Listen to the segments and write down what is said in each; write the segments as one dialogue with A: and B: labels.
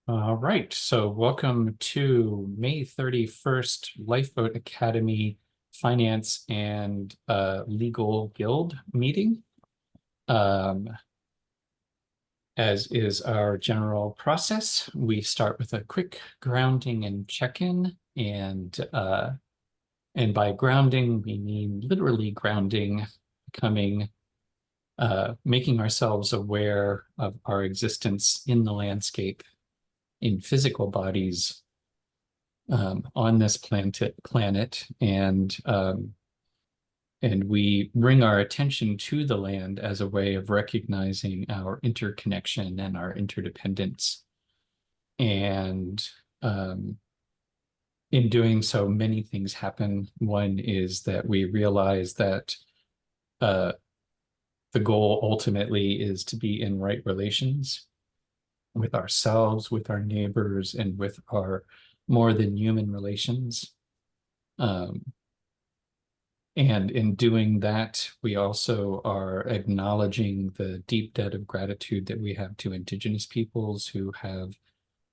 A: All right, so welcome to May 31st Lifeboat Academy Finance and Legal Guild meeting. As is our general process, we start with a quick grounding and check-in, and by grounding we mean literally grounding, making ourselves aware of our existence in the landscape, in physical bodies, on this planet, and we bring our attention to the land as a way of recognizing our interconnection and our interdependence. And in doing so, many things happen. One is that we realize that the goal ultimately is to be in right relations with ourselves, with our neighbors, and with our more than human relations. And in doing that, we also are acknowledging the deep debt of gratitude that we have to Indigenous peoples who have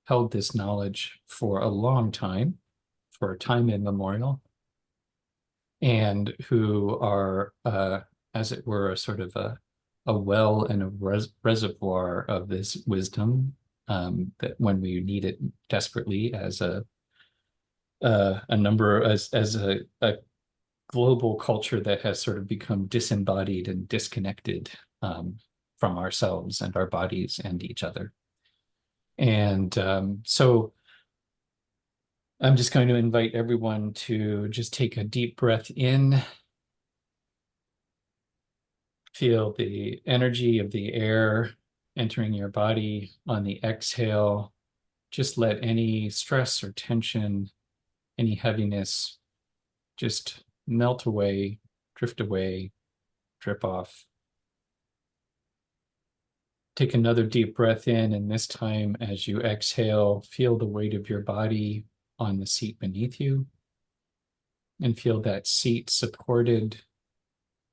A: held this knowledge for a long time, for a time immemorial, and who are, as it were, a sort of a well and a reservoir of this wisdom, that when we need it desperately as a number as a global culture that has sort of become disembodied and disconnected, from ourselves and our bodies and each other. And so I'm just going to invite everyone to just take a deep breath in, feel the energy of the air entering your body. On the exhale, just let any stress or tension, any heaviness just melt away, drip off. Take another deep breath in, and this time, as you exhale, feel the weight of your body on the seat beneath you, and feel that seat supported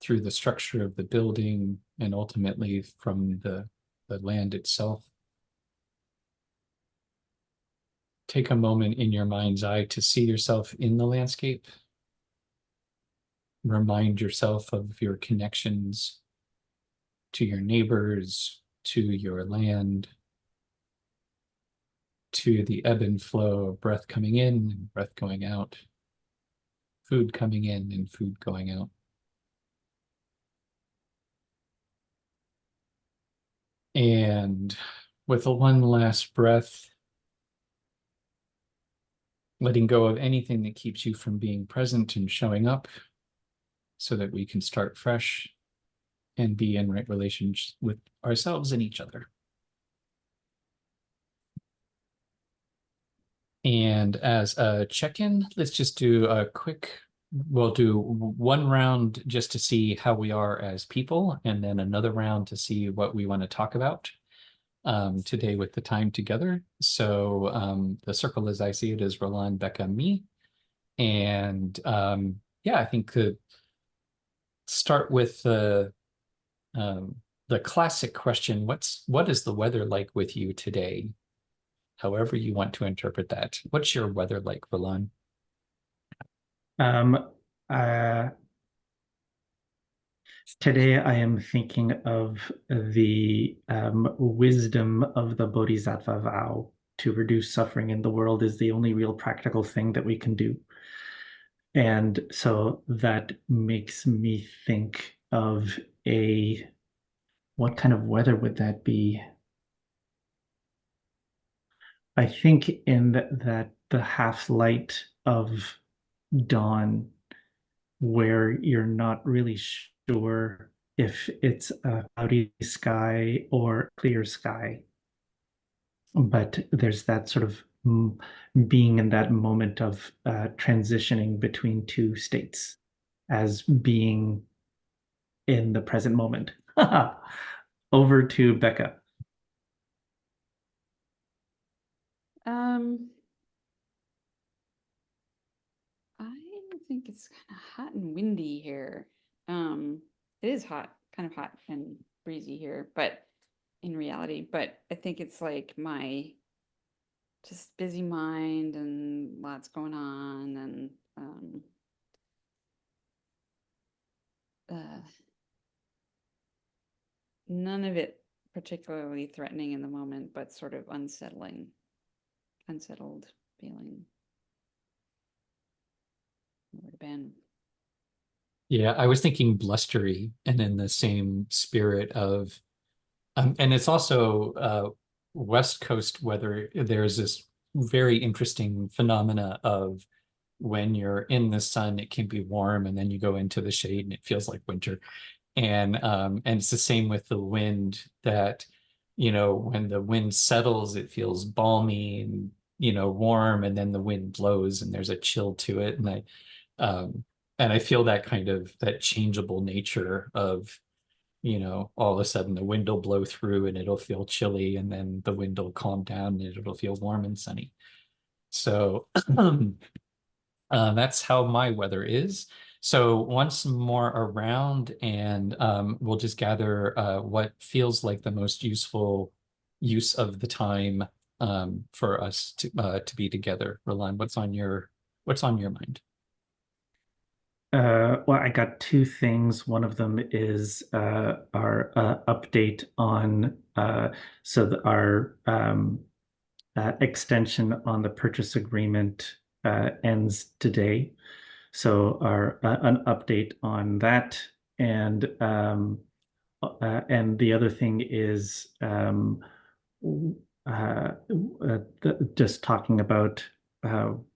A: through the structure of the building and ultimately from the land itself. Take a moment in your mind's eye to see yourself in the landscape. Remind yourself of your connections to your neighbors, to your land, to the ebb and flow of breath coming in and breath going out, food coming in and food going out. And with a one last breath, letting go of anything that keeps you from being present and showing up so that we can start fresh and be in right relations with ourselves and each other. And as a check-in, let's just do a quick, we'll do one round just to see how we are as people, and then another round to see what we want to talk about today with the time together. So the circle as I see it is Roland, Becca, me. And yeah, I think to start with the classic question, what is the weather like with you today? However you want to interpret that. What's your weather like, Roland?
B: Um, uh, Today I am thinking of the wisdom of the Bodhisattva vow to reduce suffering in the world is the only real practical thing that we can do. And so that makes me think of what kind of weather would that be? I think in that the half light of dawn where you're not really sure if it's a cloudy sky or clear sky. But there's that sort of being in that moment of transitioning between two states as being in the present moment. Over to Becca.
C: Um, I think it's kind of hot and windy here. It is hot, kind of hot and breezy here, but in reality, but I think it's like my just busy mind and lots going on, and uh, none of it particularly threatening in the moment, but sort of unsettled feeling. Would have been.
A: Yeah, I was thinking blustery and in the same spirit of, and it's also West Coast weather. There's this very interesting phenomena of when you're in the sun, it can be warm, and then you go into the shade and it feels like winter. And it's the same with the wind that, when the wind settles, it feels balmy and, warm, and then the wind blows and there's a chill to it. Um, and I feel that kind of that changeable nature of, all of a sudden the wind will blow through and it'll feel chilly, and then the wind will calm down and it'll feel warm and sunny. So that's how my weather is. So once more around, and we'll just gather what feels like the most useful use of the time for us to be together. Roland, what's on your mind?
B: Well, I got two things. One of them is our update on our extension on the purchase agreement ends today. So our an update on that, and the other thing is just talking about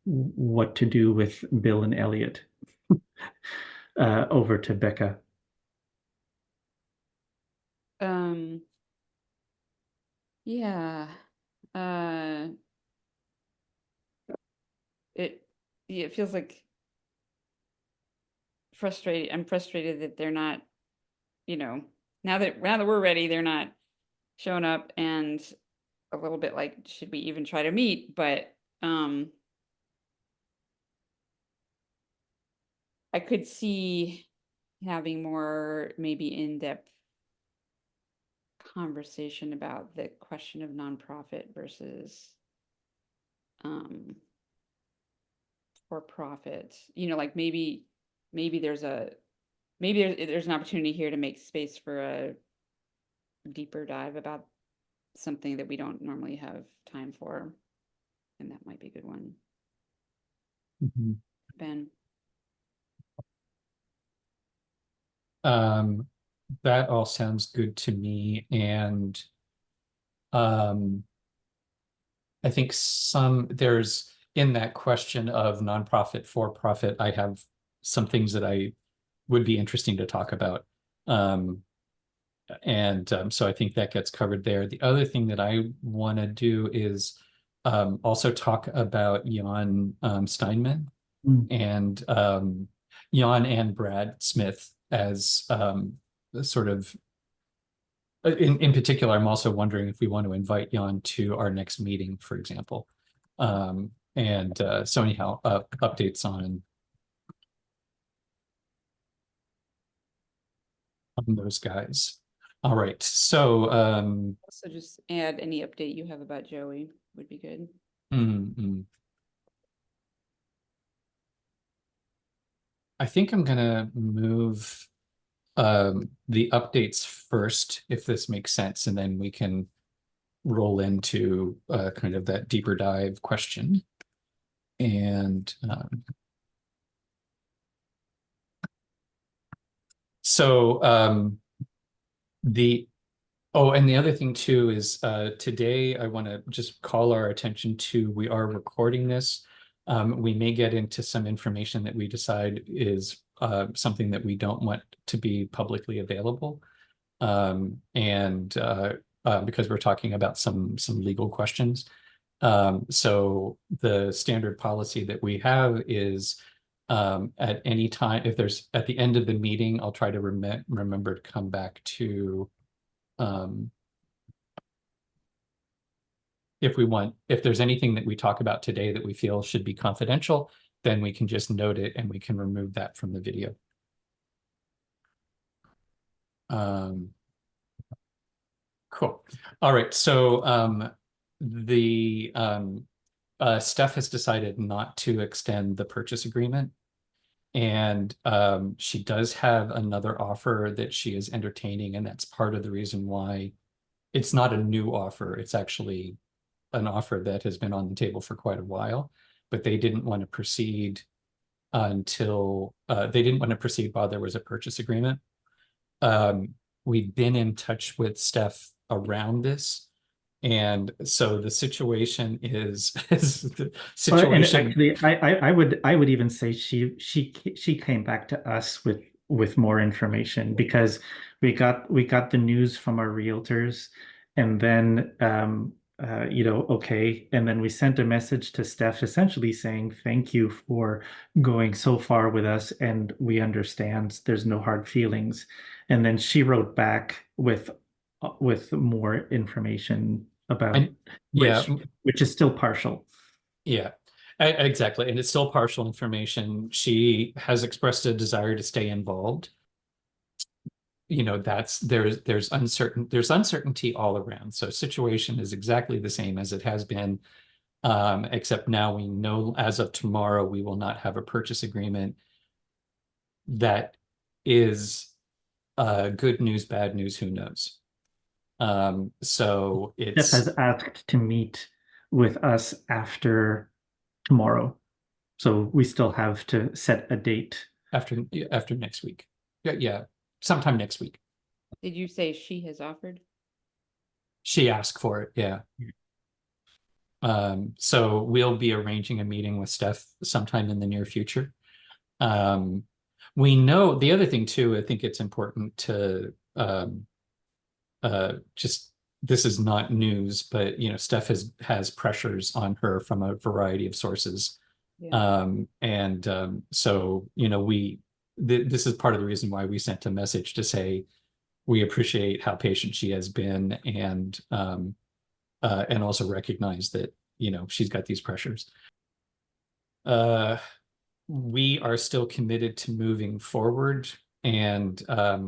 B: what to do with Bill and Elliot. Over to Becca.
C: Yeah. Uh, it feels like frustrated. I'm frustrated that they're not, now that we're ready, they're not showing up, and a little bit like, should we even try to meet? But I could see having more maybe in-depth conversation about the question of nonprofit versus for profit. Like maybe there's an opportunity here to make space for a deeper dive about something that we don't normally have time for, and that might be a good one.
A: Mhm.
C: Ben.
A: That all sounds good to me. And um, I think there's in that question of nonprofit, for profit, I have some things that I would be interesting to talk about. Um, and so I think that gets covered there. The other thing that I want to do is also talk about Jan Steinman and Jan and Brad Smith as sort of in particular. I'm also wondering if we want to invite Jan to our next meeting, for example. And so anyhow, updates on those guys. All right. So
C: Also just add any update you have about Joey would be good.
A: I think I'm gonna move the updates first, if this makes sense, and then we can roll into kind of that deeper dive question. And so the and the other thing too is today I want to just call our attention to, we are recording this. We may get into some information that we decide is something that we don't want to be publicly available. And because we're talking about some legal questions. So the standard policy that we have is at any time, if there's at the end of the meeting, I'll try to remember to come back to if there's anything that we talk about today that we feel should be confidential, then we can just note it and we can remove that from the video. Cool. All right. So the Steph has decided not to extend the purchase agreement. And she does have another offer that she is entertaining, and that's part of the reason why it's not a new offer. It's actually an offer that has been on the table for quite a while, but they didn't want to proceed until they didn't want to proceed while there was a purchase agreement. We've been in touch with Steph around this. And so the situation is the
B: Well, and
A: situation.
B: actually, I would even say she came back to us with more information, because we got the news from our realtors, and then okay, and then we sent a message to Steph essentially saying thank you for going so far with us, and we understand there's no hard feelings, and then she wrote back with more information about
A: And yeah,
B: which is still partial.
A: yeah, exactly. And it's still partial information. She has expressed a desire to stay involved. There's uncertainty all around. So situation is exactly the same as it has been, except now we know as of tomorrow we will not have a purchase agreement. That is good news, bad news, who knows? So
B: Jeff has
A: it's
B: asked to meet with us after tomorrow. So we still have to set a date.
A: after next week. Yeah, sometime next week.
C: Did you say she has offered?
A: She asked for it, yeah. So we'll be arranging a meeting with Steph sometime in the near future. We know the other thing too, I think it's important to just this is not news, but Steph has pressures on her from a variety of sources.
C: Yeah.
A: So this is part of the reason why we sent a message to say we appreciate how patient she has been, and also recognize that she's got these pressures. We are still committed to moving forward, and our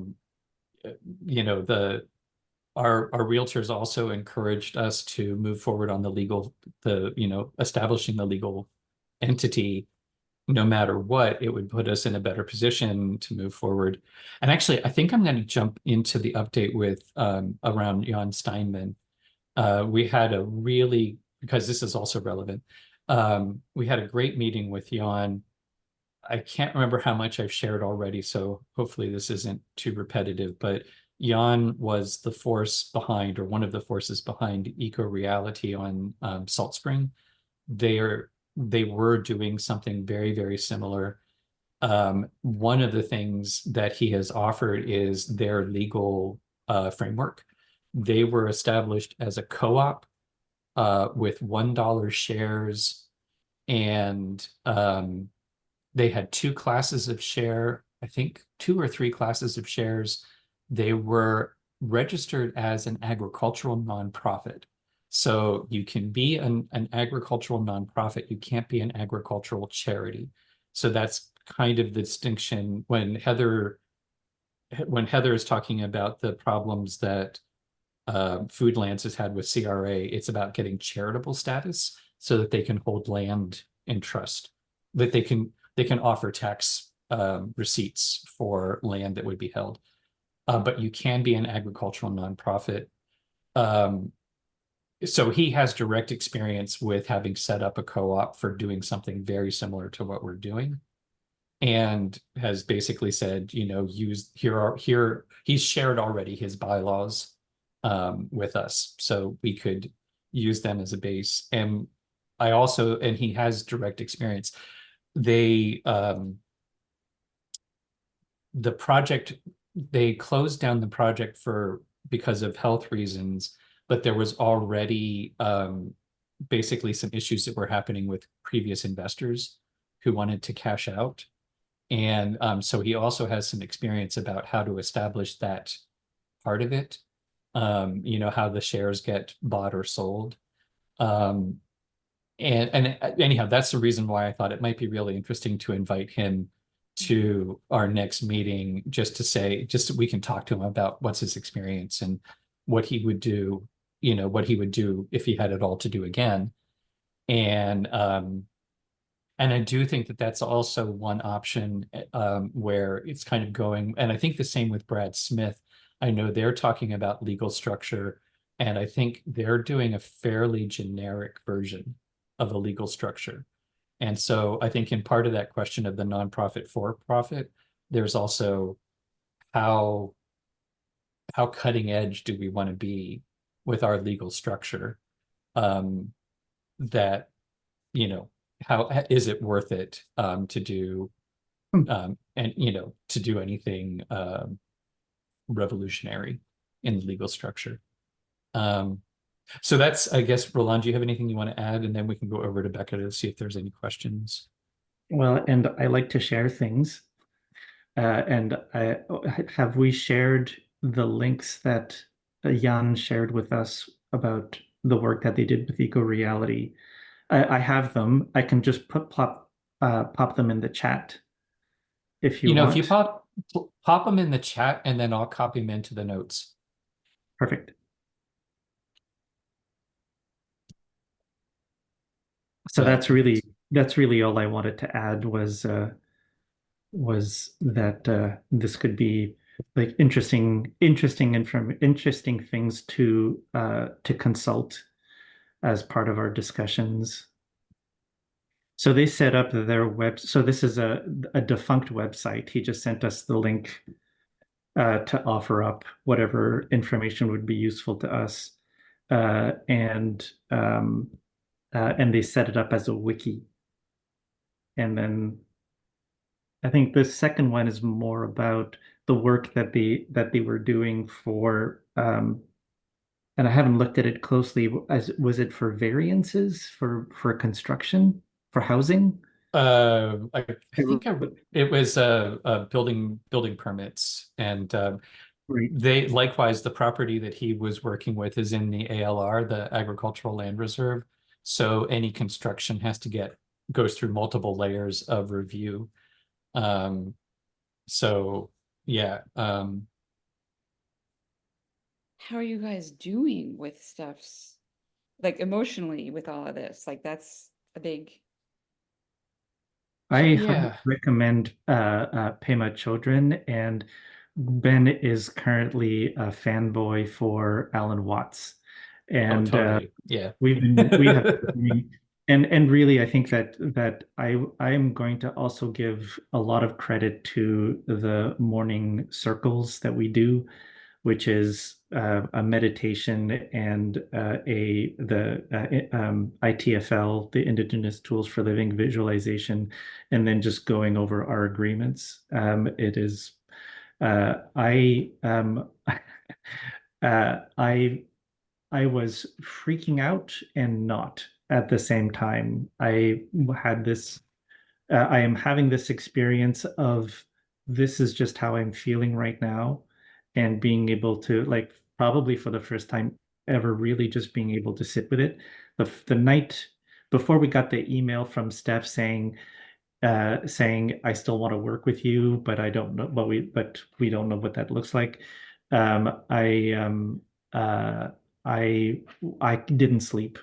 A: realtors also encouraged us to move forward on establishing the legal entity. No matter what, it would put us in a better position to move forward. And actually, I think I'm going to jump into the update with around Jan Steinman. We had because this is also relevant, we had a great meeting with Jan. I can't remember how much I've shared already, so hopefully this isn't too repetitive, but Jan was the force behind, or one of the forces behind, Eco Reality on Salt Spring. They were doing something very, very similar. One of the things that he has offered is their legal framework. They were established as a co-op with $1 shares, and they had two classes of share, I think 2 or 3 classes of shares. They were registered as an agricultural nonprofit. So you can be an agricultural nonprofit, you can't be an agricultural charity. So that's kind of the distinction when Heather is talking about the problems that Foodlands has had with CRA. It's about getting charitable status so that they can hold land in trust, that they can offer tax receipts for land that would be held. But you can be an agricultural nonprofit. So he has direct experience with having set up a co-op for doing something very similar to what we're doing, and has basically said, he's shared already his bylaws with us, so we could use them as a base. And he has direct experience. They the project, they closed down the project because of health reasons, but there was already basically some issues that were happening with previous investors who wanted to cash out. And so he also has some experience about how to establish that part of it, how the shares get bought or sold. And anyhow, that's the reason why I thought it might be really interesting to invite him to our next meeting, just so we can talk to him about what's his experience and what he would do, if he had it all to do again. And I do think that that's also one option where it's kind of going, and I think the same with Brad Smith. I know they're talking about legal structure, and I think they're doing a fairly generic version of a legal structure. And so I think in part of that question of the nonprofit for profit, there's also how how cutting edge do we want to be with our legal structure? That, you know, how is it worth it to do and to do anything revolutionary in the legal structure? So that's, I guess, Roland, do you have anything you want to add? And then we can go over to Becca to see if there's any questions.
B: Well, and I like to share things. And have we shared the links that Jan shared with us about the work that they did with Eco Reality? I have them. I can just pop them in the chat if you
A: If you
B: want.
A: pop them in the chat, and then I'll copy them into the notes.
B: Perfect. So
A: But
B: that's really all I wanted to add was that this could be like interesting things to consult as part of our discussions. So they set up their web. So this is a defunct website. He just sent us the link to offer up whatever information would be useful to us, and they set it up as a wiki. And then I think the second one is more about the work that they were doing for, and I haven't looked at it closely. As was it for variances for construction for housing?
A: I think it was building permits, and
B: Right.
A: they likewise, the property that he was working with is in the ALR, the Agricultural Land Reserve. So any construction has to goes through multiple layers of review. So yeah.
C: How are you guys doing with stuffs like emotionally with all of this? Like that's a big
B: I highly
A: Yeah.
B: recommend Pema Children, and Ben is currently a fanboy for Alan Watts,
A: Oh,
B: and
A: totally. Yeah.
B: we have and really I think that I am going to also give a lot of credit to the morning circles that we do, which is a meditation and ITFL, the Indigenous Tools for Living visualization, and then just going over our agreements. It is I I was freaking out and not at the same time. I am having this experience of this is just how I'm feeling right now, and being able to, like, probably for the first time ever, really just being able to sit with it. The night before we got the email from Steph saying I still want to work with you, but I don't know, but we don't know what that looks like. I uh, I didn't sleep,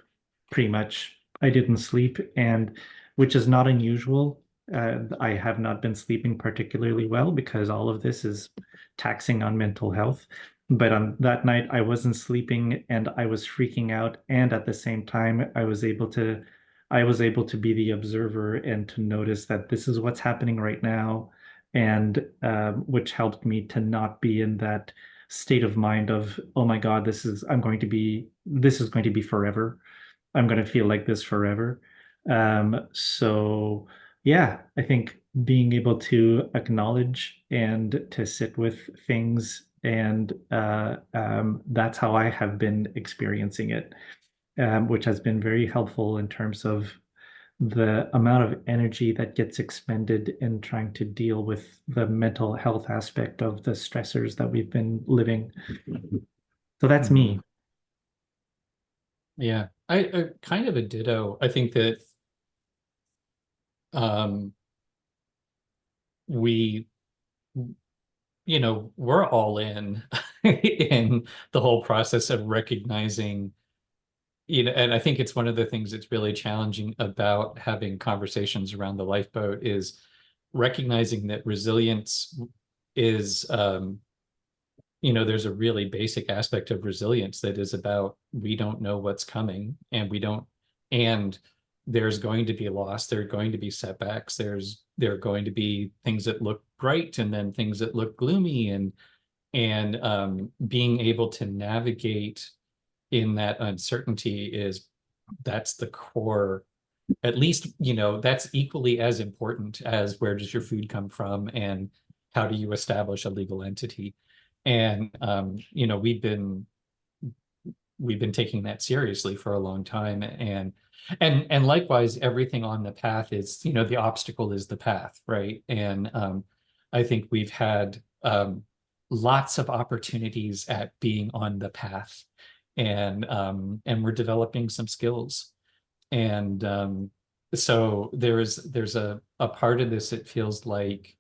B: pretty much. I didn't sleep, and which is not unusual. I have not been sleeping particularly well because all of this is taxing on mental health. But on that night, I wasn't sleeping and I was freaking out, and at the same time, I was able to be the observer and to notice that this is what's happening right now, and which helped me to not be in that state of mind of, oh my God, this is going to be forever. I'm going to feel like this forever. So yeah, I think being able to acknowledge and to sit with things, and that's how I have been experiencing it, which has been very helpful in terms of the amount of energy that gets expended in trying to deal with the mental health aspect of the stressors that we've been living. So that's me.
A: Yeah. I kind of a ditto. I think that um we we're all in in the whole process of recognizing and I think it's one of the things that's really challenging about having conversations around the lifeboat is recognizing that resilience is, there's a really basic aspect of resilience that is about we don't know what's coming, and and there's going to be loss, there are going to be setbacks, there are going to be things that look bright and then things that look gloomy, and being able to navigate in that uncertainty that's the core. At least, that's equally as important as where does your food come from and how do you establish a legal entity. And we've been taking that seriously for a long time, and likewise everything on the path is, the obstacle is the path, right? And I think we've had lots of opportunities at being on the path, and we're developing some skills. And so there's a part of this that feels like,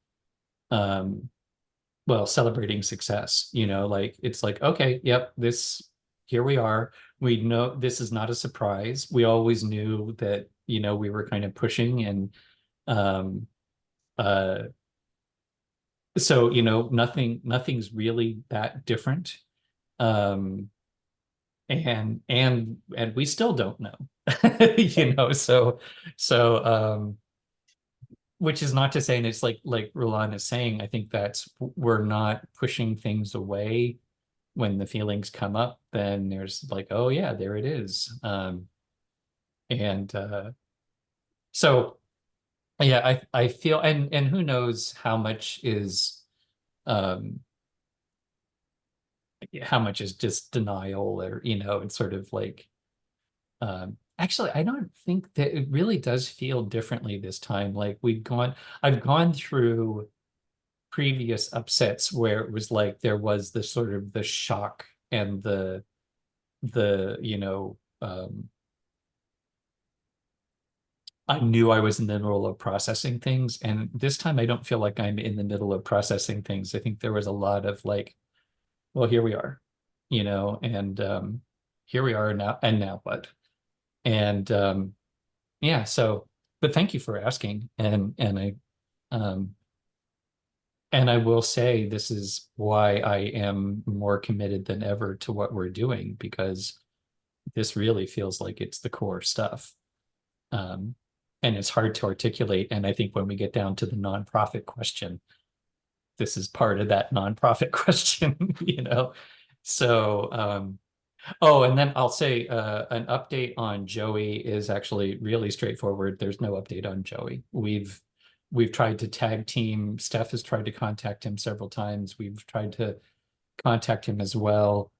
A: well, celebrating success, like it's like, okay, yep, here we are. We know this is not a surprise. We always knew that, we were kind of pushing, and um uh so, nothing's really that different. Um and we still don't know. So which is not to say, and it's like Roland is saying, I think that's, we're not pushing things away. When the feelings come up, then there's like, oh yeah, there it is. And so yeah, I feel, and who knows um how much is just denial, or it's sort of like, actually, I don't think that it really does feel differently this time. Like I've gone through previous upsets where it was like there was the sort of the shock and the I knew I was in the middle of processing things, and this time I don't feel like I'm in the middle of processing things. I think there was a lot of like, well, here we are, and here we are now, and now what? And yeah, so, but thank you for asking, um and I will say this is why I am more committed than ever to what we're doing, because this really feels like it's the core stuff. Um, and it's hard to articulate. And I think when we get down to the nonprofit question, this is part of that nonprofit question. So, oh, and then I'll say an update on Joey is actually really straightforward. There's no update on Joey. We've tried to tag team. Steph has tried to contact him several times. We've tried to contact him as well.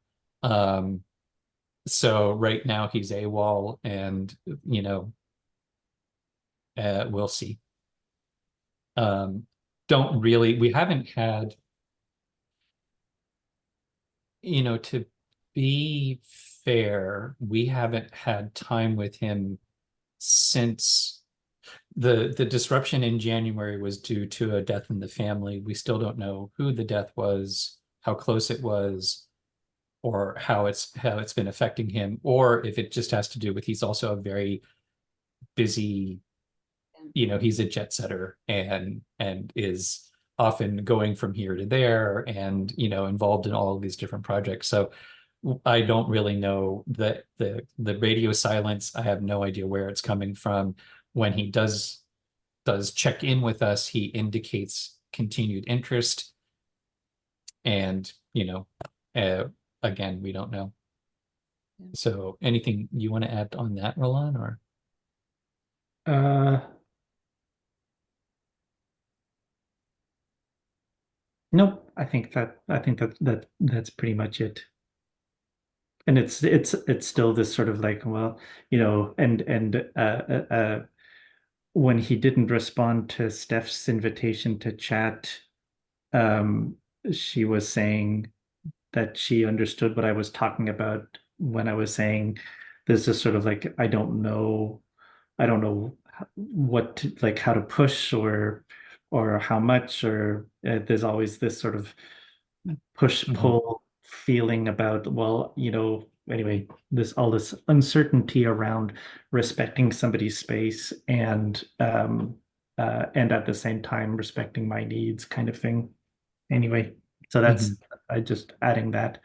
A: So right now he's AWOL, and we'll see. We haven't had, to be fair, we haven't had time with him since the disruption in January was due to a death in the family. We still don't know who the death was, how close it was, or how it's been affecting him, or if it just has to do with he's also a very busy, he's a jet setter, and is often going from here to there, and involved in all of these different projects. So I don't really know that the radio silence. I have no idea where it's coming from. When he does check in with us, he indicates continued interest, and again, we don't know.
C: Yeah.
A: So anything you want to add on that, Roland, or?
B: Nope, that's pretty much it. And it's still this sort of like, well, and when he didn't respond to Steph's invitation to chat, um, she was saying that she understood what I was talking about when I was saying there's this sort of like, I don't know what to, like how to push, or how much, or there's always this sort of push pull feeling about, well, anyway, all this uncertainty around respecting somebody's space and at the same time respecting my needs kind of thing. Anyway, so that's I just adding that.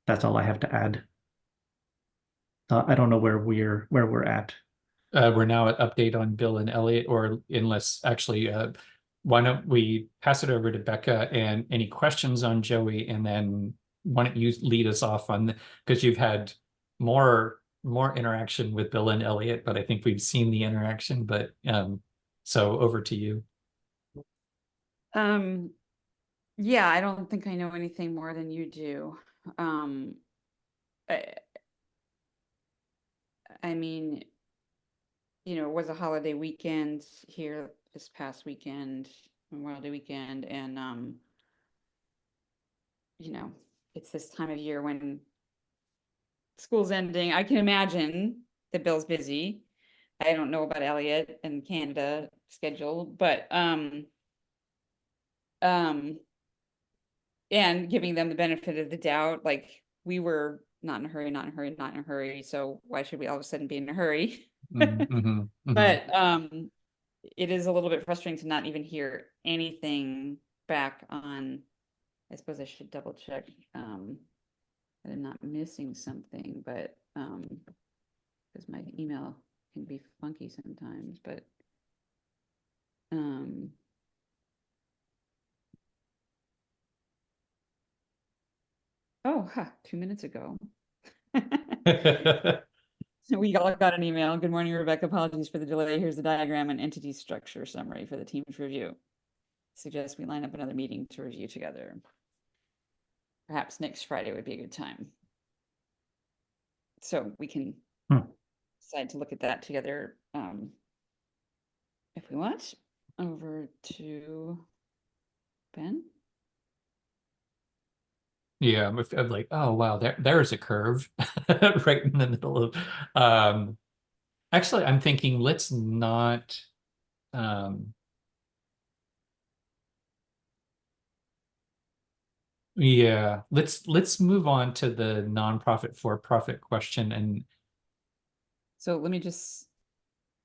B: That's all I have to add. I don't know where we're at.
A: We're now at update on Bill and Elliot, or unless actually, why don't we pass it over to Becca and any questions on Joey, and then why don't you lead us off on because you've had more interaction with Bill and Elliot, but I think we've seen the interaction, but so over to you.
C: Yeah, I don't think I know anything more than you do. I, I mean, it was a holiday weekend here this past weekend, Memorial Day weekend, and it's this time of year when school's ending. I can imagine that Bill's busy. I don't know about Elliot and Canada schedule, but and giving them the benefit of the doubt, like we were not in a hurry, not in a hurry, not in a hurry. So why should we all of a sudden be in a hurry? But it is a little bit frustrating to not even hear anything back on. I suppose I should double check that I'm not missing something, but because my email can be funky sometimes, but oh, 2 minutes ago. We all got an email. Good morning, Rebecca. Apologies for the delay. Here's the diagram and entity structure summary for the team's review. Suggest we line up another meeting to review together. Perhaps next Friday would be a good time. So we can decide to look at that together if we want. Over to Ben.
A: Yeah, I'm like, oh wow, there's a curve right in the middle of actually I'm thinking let's not yeah, let's move on to the nonprofit for-profit question. And
C: so let me just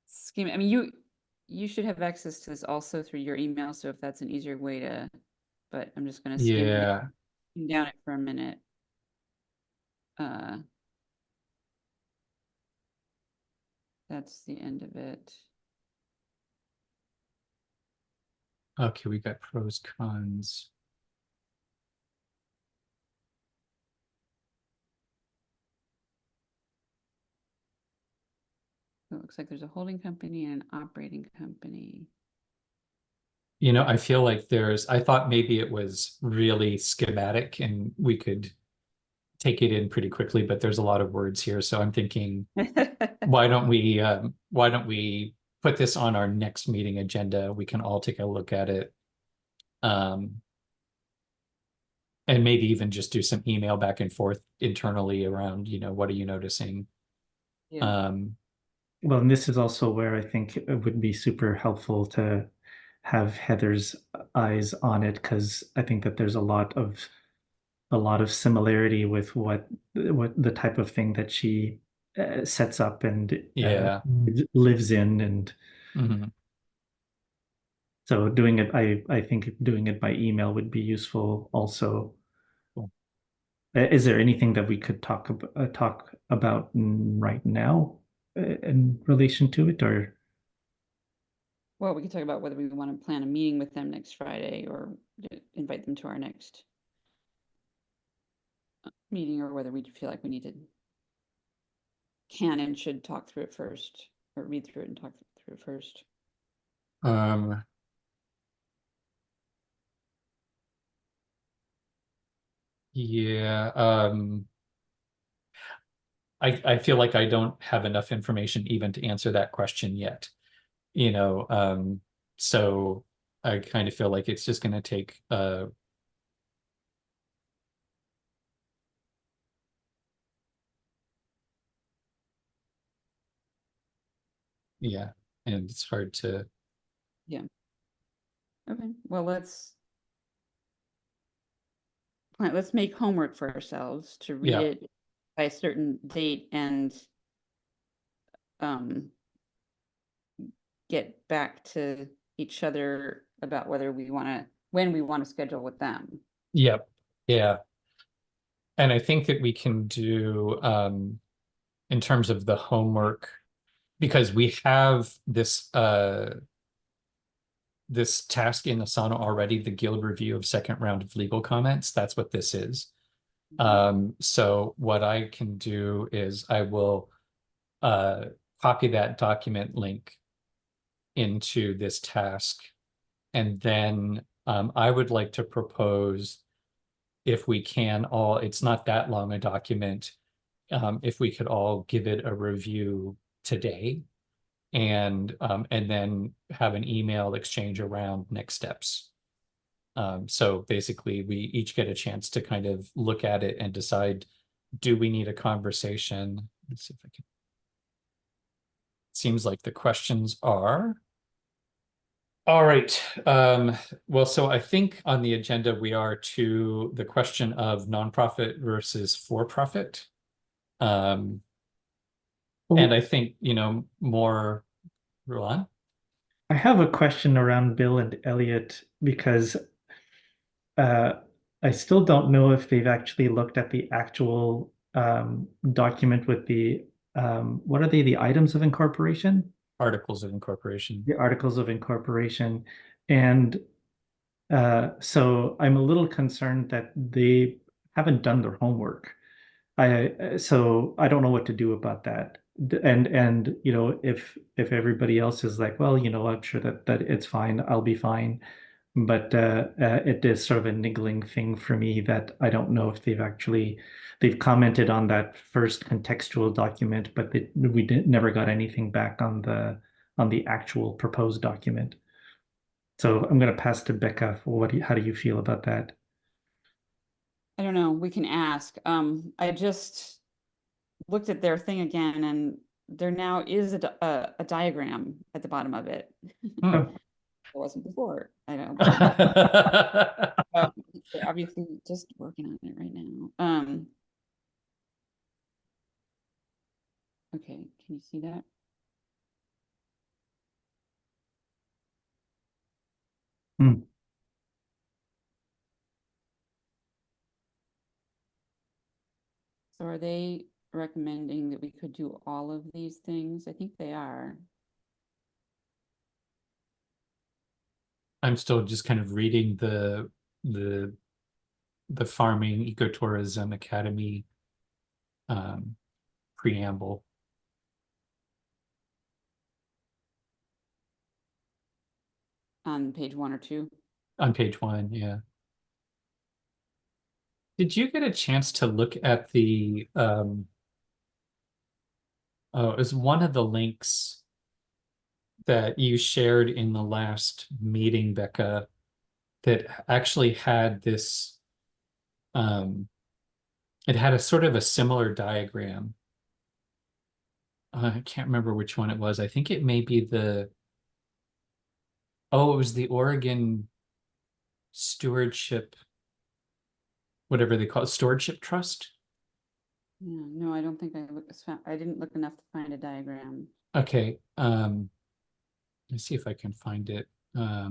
C: scheme. I mean, you should have access to this also through your email. So if that's an easier way to, but I'm just going to skim down it for a minute. That's the end of it.
A: Okay, we got pros, cons.
C: So it looks like there's a holding company and an operating company.
A: I feel like I thought maybe it was really schematic and we could take it in pretty quickly, but there's a lot of words here. So I'm thinking, why don't we put this on our next meeting agenda? We can all take a look at it. And maybe even just do some email back and forth internally around, what are you noticing?
C: Yeah.
B: Well, and this is also where I think it would be super helpful to have Heather's eyes on it, because I think that there's a lot of similarity with what the type of thing that she sets up and lives in, and so doing it, I think doing it by email would be useful also.
A: Cool.
B: Is there anything that we could talk about right now in relation to it, or?
C: Well, we can talk about whether we want to plan a meeting with them next Friday or invite them to our next meeting, or whether we feel like we need to can and should talk through it first, or read through it and talk through it first.
A: Yeah. I feel like I don't have enough information even to answer that question yet. So I kind of feel like it's just going to take yeah, and it's hard to.
C: Yeah. Okay. Well, let's make homework for ourselves to read it by a certain date and um get back to each other about whether we want to, when we want to schedule with them.
A: Yep. Yeah. And I think that we can do in terms of the homework, because we have this task in Asana already, the guild review of second round of legal comments. That's what this is. So what I can do is I will copy that document link into this task. And then I would like to propose, if we can all, it's not that long a document, if we could all give it a review today, and then have an email exchange around next steps. So basically, we each get a chance to kind of look at it and decide, do we need a conversation? Let's see if I can. Seems like the questions are. All right. Well, so I think on the agenda, we are to the question of nonprofit versus for-profit. And I think, more, Roland?
B: I have a question around Bill and Elliot because uh, I still don't know if they've actually looked at the actual document with the what are they, the items of incorporation?
A: Articles of incorporation.
B: The articles of incorporation. And so I'm a little concerned that they haven't done their homework. So I don't know what to do about that. And if everybody else is like, well, I'm sure that it's fine, I'll be fine. But it is sort of a niggling thing for me that I don't know if they've commented on that first contextual document, but never got anything back on the actual proposed document. So I'm going to pass to Becca for how do you feel about that?
C: I don't know, we can ask. I just looked at their thing again, and there now is a diagram at the bottom of it.
A: Hmm.
C: There wasn't before. I know. They're obviously just working on it right now. Okay, can you see that?
B: Hmm.
C: So are they recommending that we could do all of these things? I think they are.
A: I'm still just kind of reading the Farming Ecotourism Academy preamble.
C: On page 1 or 2.
A: On page 1, yeah. Did you get a chance to look at the oh, it was one of the links that you shared in the last meeting, Becca, that actually had this it had a sort of a similar diagram. I can't remember which one it was. I think it may be it was the Oregon Stewardship, whatever they call it, Stewardship Trust.
C: Yeah, no, I don't think I didn't look enough to find a diagram.
A: Okay. Let's see if I can find it.
C: I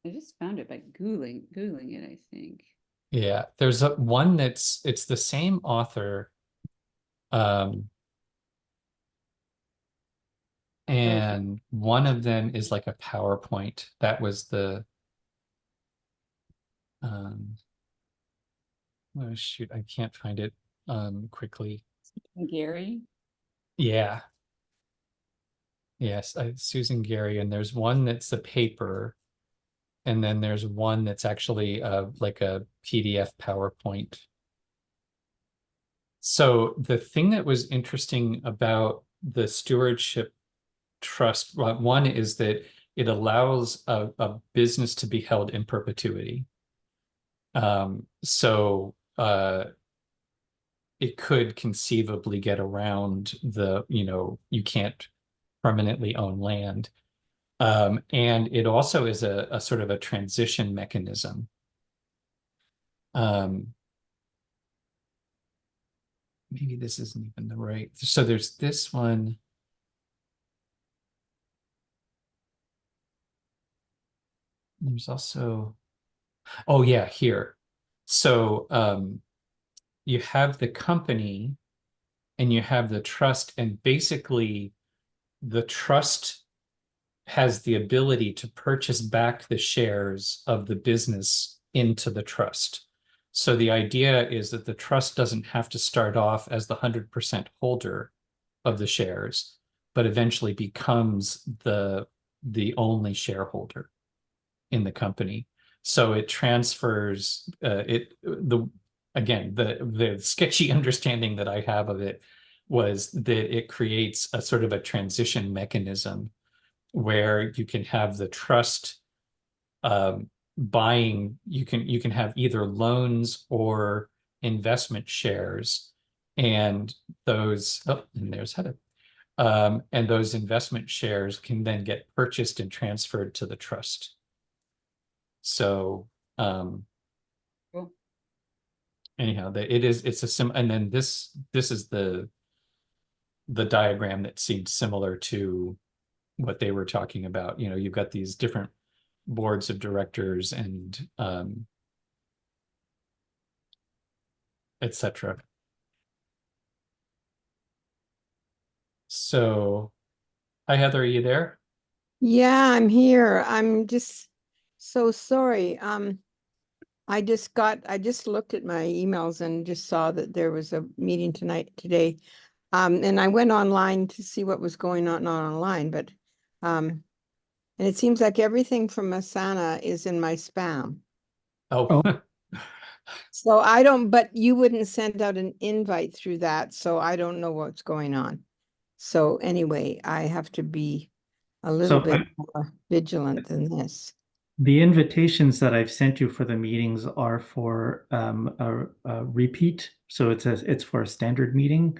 C: just found it by Googling it, I think.
A: Yeah, there's one it's the same author. And one of them is like a PowerPoint. That was the oh shoot, I can't find it quickly.
C: Gary?
A: Yeah. Yes, Susan Gary, and there's one that's a paper, and then there's one that's actually like a PDF PowerPoint. So the thing that was interesting about the stewardship trust, one is that it allows a business to be held in perpetuity. So it could conceivably get around you can't permanently own land. And it also is a sort of a transition mechanism. maybe this isn't even the right. So there's this one. There's also, oh yeah, here. So you have the company and you have the trust, and basically the trust has the ability to purchase back the shares of the business into the trust. So the idea is that the trust doesn't have to start off as the 100% holder of the shares, but eventually becomes the only shareholder in the company. So it transfers the sketchy understanding that I have of it was that it creates a sort of a transition mechanism where you can have the trust buying, you can have either loans or investment shares, and those, oh, and there's Heather. And those investment shares can then get purchased and transferred to the trust. So
C: Cool.
A: anyhow, it's a sim, and then this is the diagram that seemed similar to what they were talking about. You know, you've got these different boards of directors and etc. So, hi Heather, are you there?
D: Yeah, I'm here. I'm just so sorry. I just looked at my emails and just saw that there was a meeting today. And I went online to see what was going on online, but and it seems like everything from Asana is in my spam.
A: Oh,
D: So I don't, but you wouldn't send out an invite through that, so I don't know what's going on. So anyway, I have to be a little
B: So
D: bit more vigilant than this.
B: the invitations that I've sent you for the meetings are for a repeat. So it's for a standard meeting.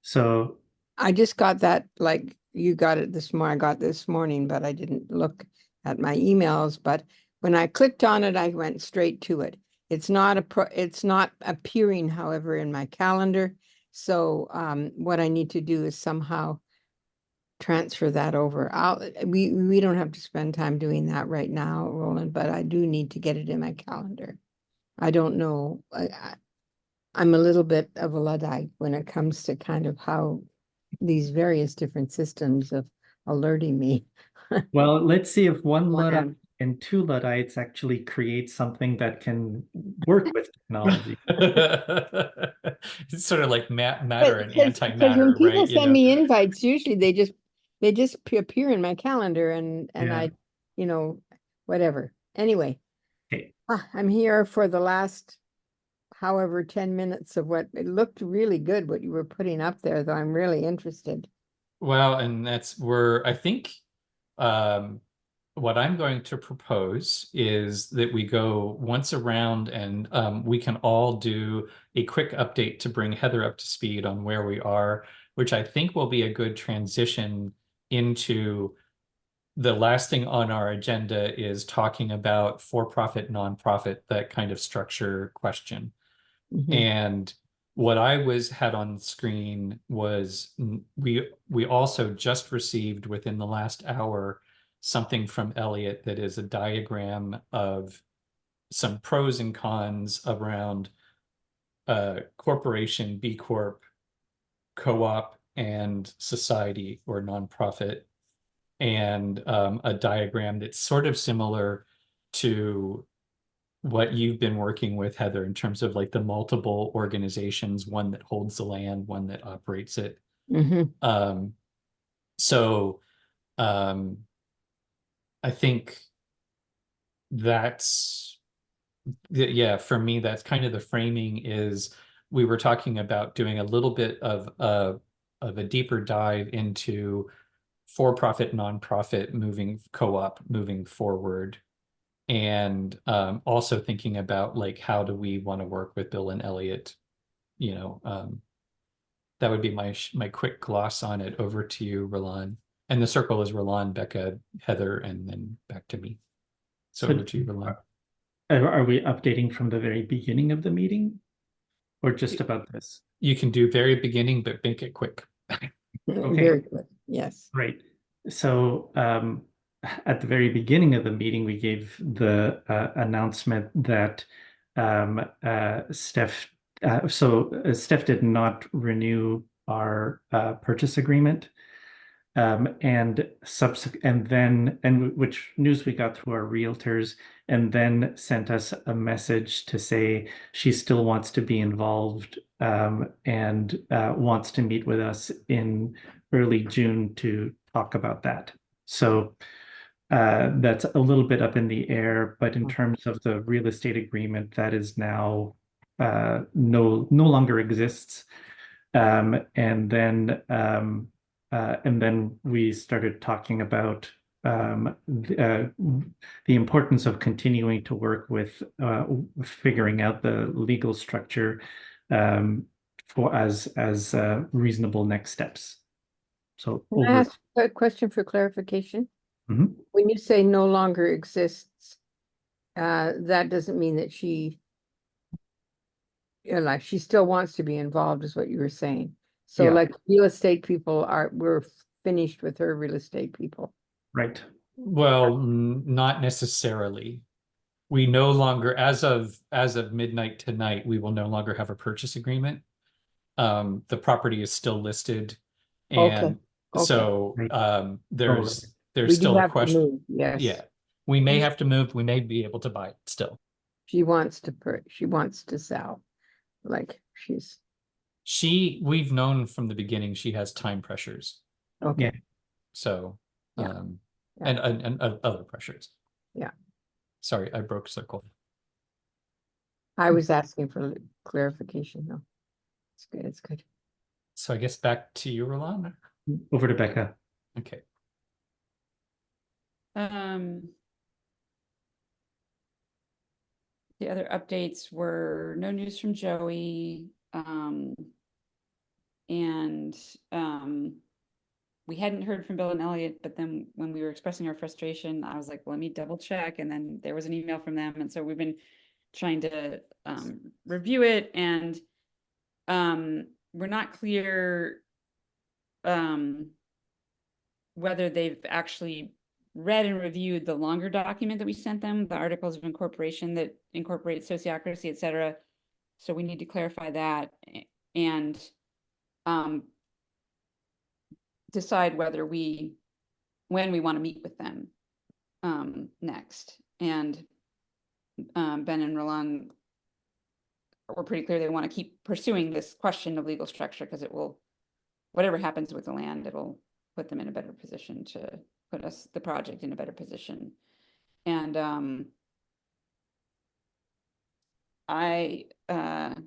B: So
D: I just got that, like you got it this morning. I got this morning, but I didn't look at my emails. But when I clicked on it, I went straight to it. It's not appearing, however, in my calendar. So what I need to do is somehow transfer that over. We don't have to spend time doing that right now, Roland, but I do need to get it in my calendar. I don't know. I'm a little bit of a Luddite when it comes to kind of how these various different systems of alerting me.
B: well, let's see if one Luddite
D: Plan.
B: and two Luddites actually create something that can work with technology.
A: it's sort of like matter and
D: Because when
A: antimatter,
D: people
A: right? You
D: send
A: know.
D: me invites, usually they just appear in my calendar and
B: Yeah.
D: I, whatever. Anyway,
B: Okay.
D: I'm here for the last however 10 minutes of what it looked really good what you were putting up there, though I'm really interested.
A: Well, and that's where I think um, what I'm going to propose is that we go once around and we can all do a quick update to bring Heather up to speed on where we are, which I think will be a good transition into the last thing on our agenda is talking about for-profit, nonprofit, that kind of structure question.
D: Mhm.
A: And what I had on screen was we also just received within the last hour something from Elliot that is a diagram of some pros and cons around corporation, B Corp, co-op, and society or nonprofit, and a diagram that's sort of similar to what you've been working with, Heather, in terms of like the multiple organizations, one that holds the land, one that operates it.
D: Mhm.
A: Um, so um, I think that's, yeah, for me, that's kind of the framing is we were talking about doing a little bit of a deeper dive into for-profit, nonprofit moving co-op moving forward. And also thinking about like how do we want to work with Bill and Elliot, you know, that would be my quick gloss on it. Over to you, Roland. And the circle is Roland, Becca, Heather, and then back to me. So
B: So
A: over to you, Roland.
B: are we updating from the very beginning of the meeting? or just about this?
A: You can do very beginning, but make it quick.
D: Very good. Yes.
B: Right. So at the very beginning of the meeting, we gave the announcement that Steph did not renew our purchase agreement. Which news we got through our realtors, and then sent us a message to say she still wants to be involved, and wants to meet with us in early June to talk about that. So that's a little bit up in the air, but in terms of the real estate agreement, that is now no longer exists. And then we started talking about the importance of continuing to work with figuring out the legal structure for as reasonable next steps. So
D: Can I ask a question for clarification?
B: Mhm.
D: When you say no longer exists, that doesn't mean that she, like, she still wants to be involved, is what you were saying. So
B: Yeah.
D: like real estate people we're finished with her real estate people.
B: Right.
A: Well, not necessarily. We no longer, as of midnight tonight, we will no longer have a purchase agreement. The property is still listed, and
D: Okay.
A: so there's
D: We do
A: still a
D: have to
A: question.
D: move, yes.
A: Yeah, we may have to move. We may be able to buy it still.
D: She wants to sell, like
A: We've known from the beginning she has time pressures.
D: okay.
B: Yeah.
A: So,
D: Yeah.
A: and other pressures.
D: Yeah.
A: Sorry, I broke circle.
D: I was asking for clarification though. It's good, it's good.
A: So I guess back to you, Roland.
B: Over to Becca.
A: Okay.
C: The other updates were no news from Joey. We hadn't heard from Bill and Elliot, but then when we were expressing our frustration, I was like, well, let me double check. And then there was an email from them. And so we've been trying to review it, and we're not clear whether they've actually read and reviewed the longer document that we sent them, the articles of incorporation that incorporate sociocracy, et cetera. So we need to clarify that and decide when we want to meet with them next. And Ben and Roland were pretty clear they want to keep pursuing this question of legal structure, because it will, whatever happens with the land, it'll put them in a better position to put the project in a better position. And I have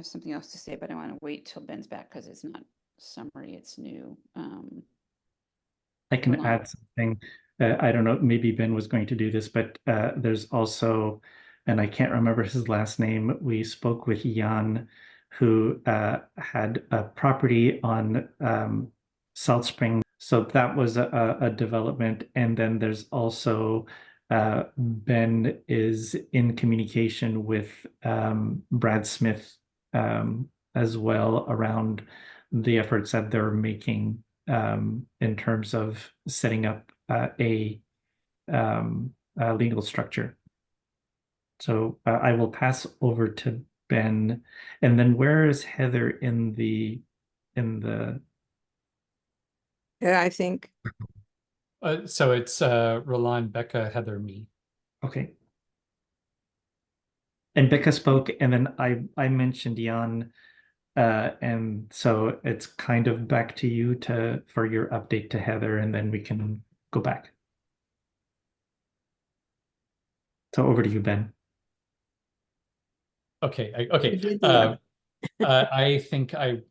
C: something else to say, but I want to wait till Ben's back because it's not summary, it's new.
B: I can add something. I don't know, maybe Ben was going to do this, but there's also, and I can't remember his last name, we spoke with Jan, who had a property on South Spring. So that was a development. And then there's also Ben is in communication with Brad Smith as well around the efforts that they're making in terms of setting up a legal structure. So I will pass over to Ben, and then where is Heather in the?
D: Yeah, I think.
A: So it's Roland, Becca, Heather, me.
B: Okay. And Becca spoke, and then I mentioned Jan, and so it's kind of back to you for your update to Heather, and then we can go back. So over to you, Ben.
A: Okay.
D: You did the
A: I think I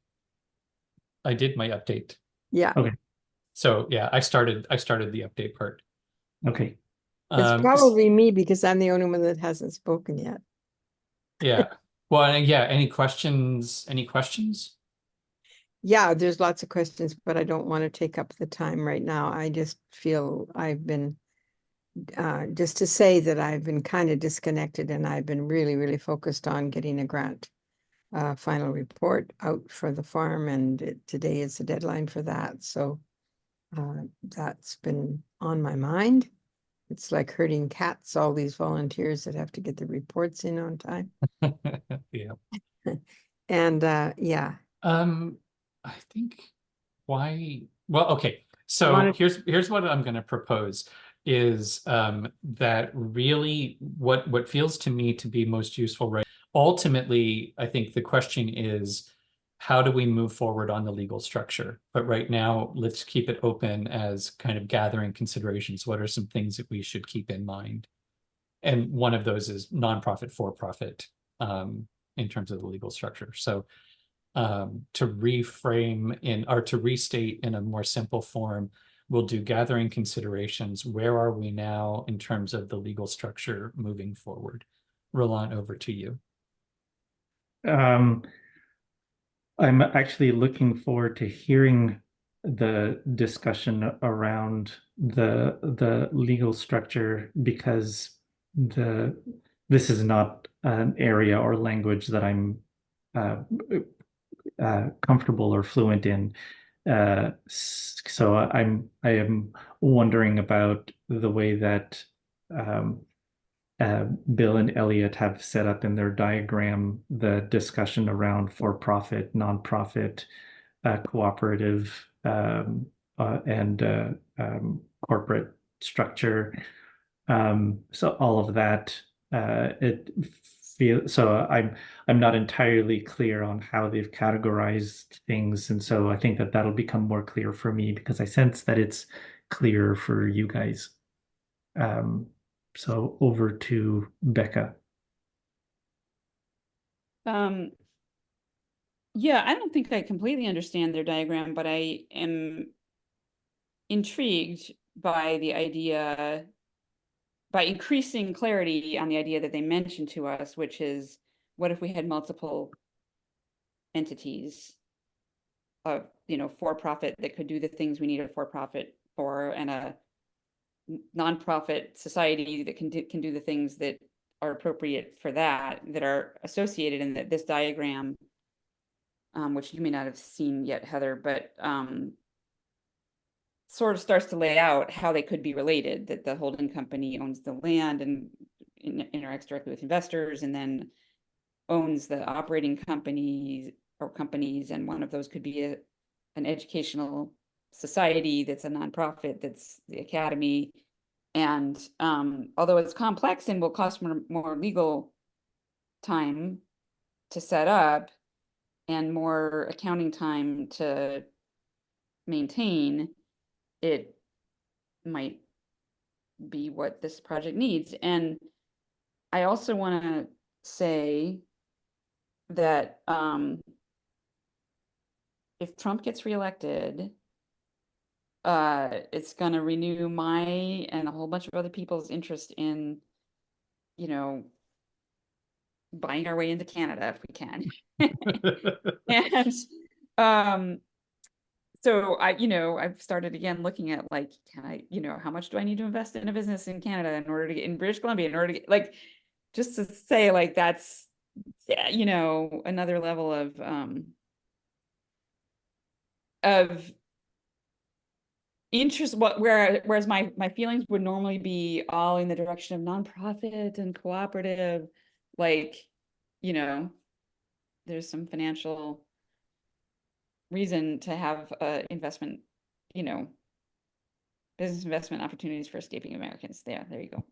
A: did my update.
D: Yeah.
B: Okay.
A: So yeah, I started the update part.
B: Okay.
D: It's probably me because I'm the only one that hasn't spoken yet.
A: Yeah. Well, yeah, any questions?
D: Yeah, there's lots of questions, but I don't want to take up the time right now. I just feel I've been just to say that I've been kind of disconnected and I've been really, really focused on getting a grant final report out for the farm, and today is the deadline for that. So that's been on my mind. It's like herding cats, all these volunteers that have to get the reports in on time.
A: Yeah.
D: And yeah.
A: I think well, okay. So
D: Wanna-
A: here's what I'm going to propose is that really what feels to me to be most useful, right? Ultimately, I think the question is, how do we move forward on the legal structure? But right now, let's keep it open as kind of gathering considerations. What are some things that we should keep in mind? And one of those is nonprofit, for-profit, in terms of the legal structure. So to reframe or to restate in a more simple form, we'll do gathering considerations. Where are we now in terms of the legal structure moving forward? Roland, over to you.
B: I'm actually looking forward to hearing the discussion around the legal structure, because this is not an area or language that I'm comfortable or fluent in. So I am wondering about the way that Bill and Elliot have set up in their diagram the discussion around for-profit, nonprofit, cooperative, and corporate structure. So all of that, I'm not entirely clear on how they've categorized things, and so I think that that'll become more clear for me, because I sense that it's clear for you guys. So over to Becca.
C: Yeah, I don't think I completely understand their diagram, but I am intrigued by the idea, by increasing clarity on the idea that they mentioned to us, which is, what if we had multiple entities of, for-profit that could do the things we need a for-profit for, and a nonprofit society that can do the things that are appropriate for that are associated in this diagram, which you may not have seen yet, Heather, but sort of starts to lay out how they could be related, that the holding company owns the land and interacts directly with investors, and then owns the operating companies, and one of those could be an educational society that's a nonprofit, that's the academy. And although it's complex and will cost more legal time to set up and more accounting time to maintain, it might be what this project needs. And I also want to say that if Trump gets reelected, it's going to renew my and a whole bunch of other people's interest in, buying our way into Canada if we can. And so I've started again looking at, like, can I, how much do I need to invest in a business in Canada in order to get in British Columbia, in order to get, like, just to say, like, that's, yeah, another level of interest. Whereas my feelings would normally be all in the direction of nonprofit and cooperative, like, there's some financial reason to have investment, business investment opportunities for escaping Americans. There you go.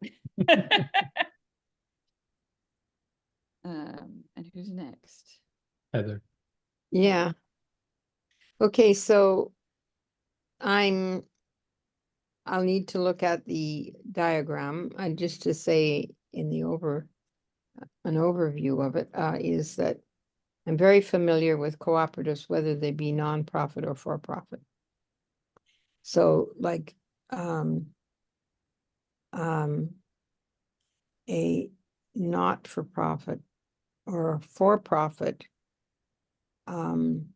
C: And who's next?
A: Heather.
D: Yeah. Okay, so I'll need to look at the diagram, and just to say in the an overview of it, is that I'm very familiar with cooperatives, whether they be nonprofit or for-profit. So like a not-for-profit or a for-profit, I'm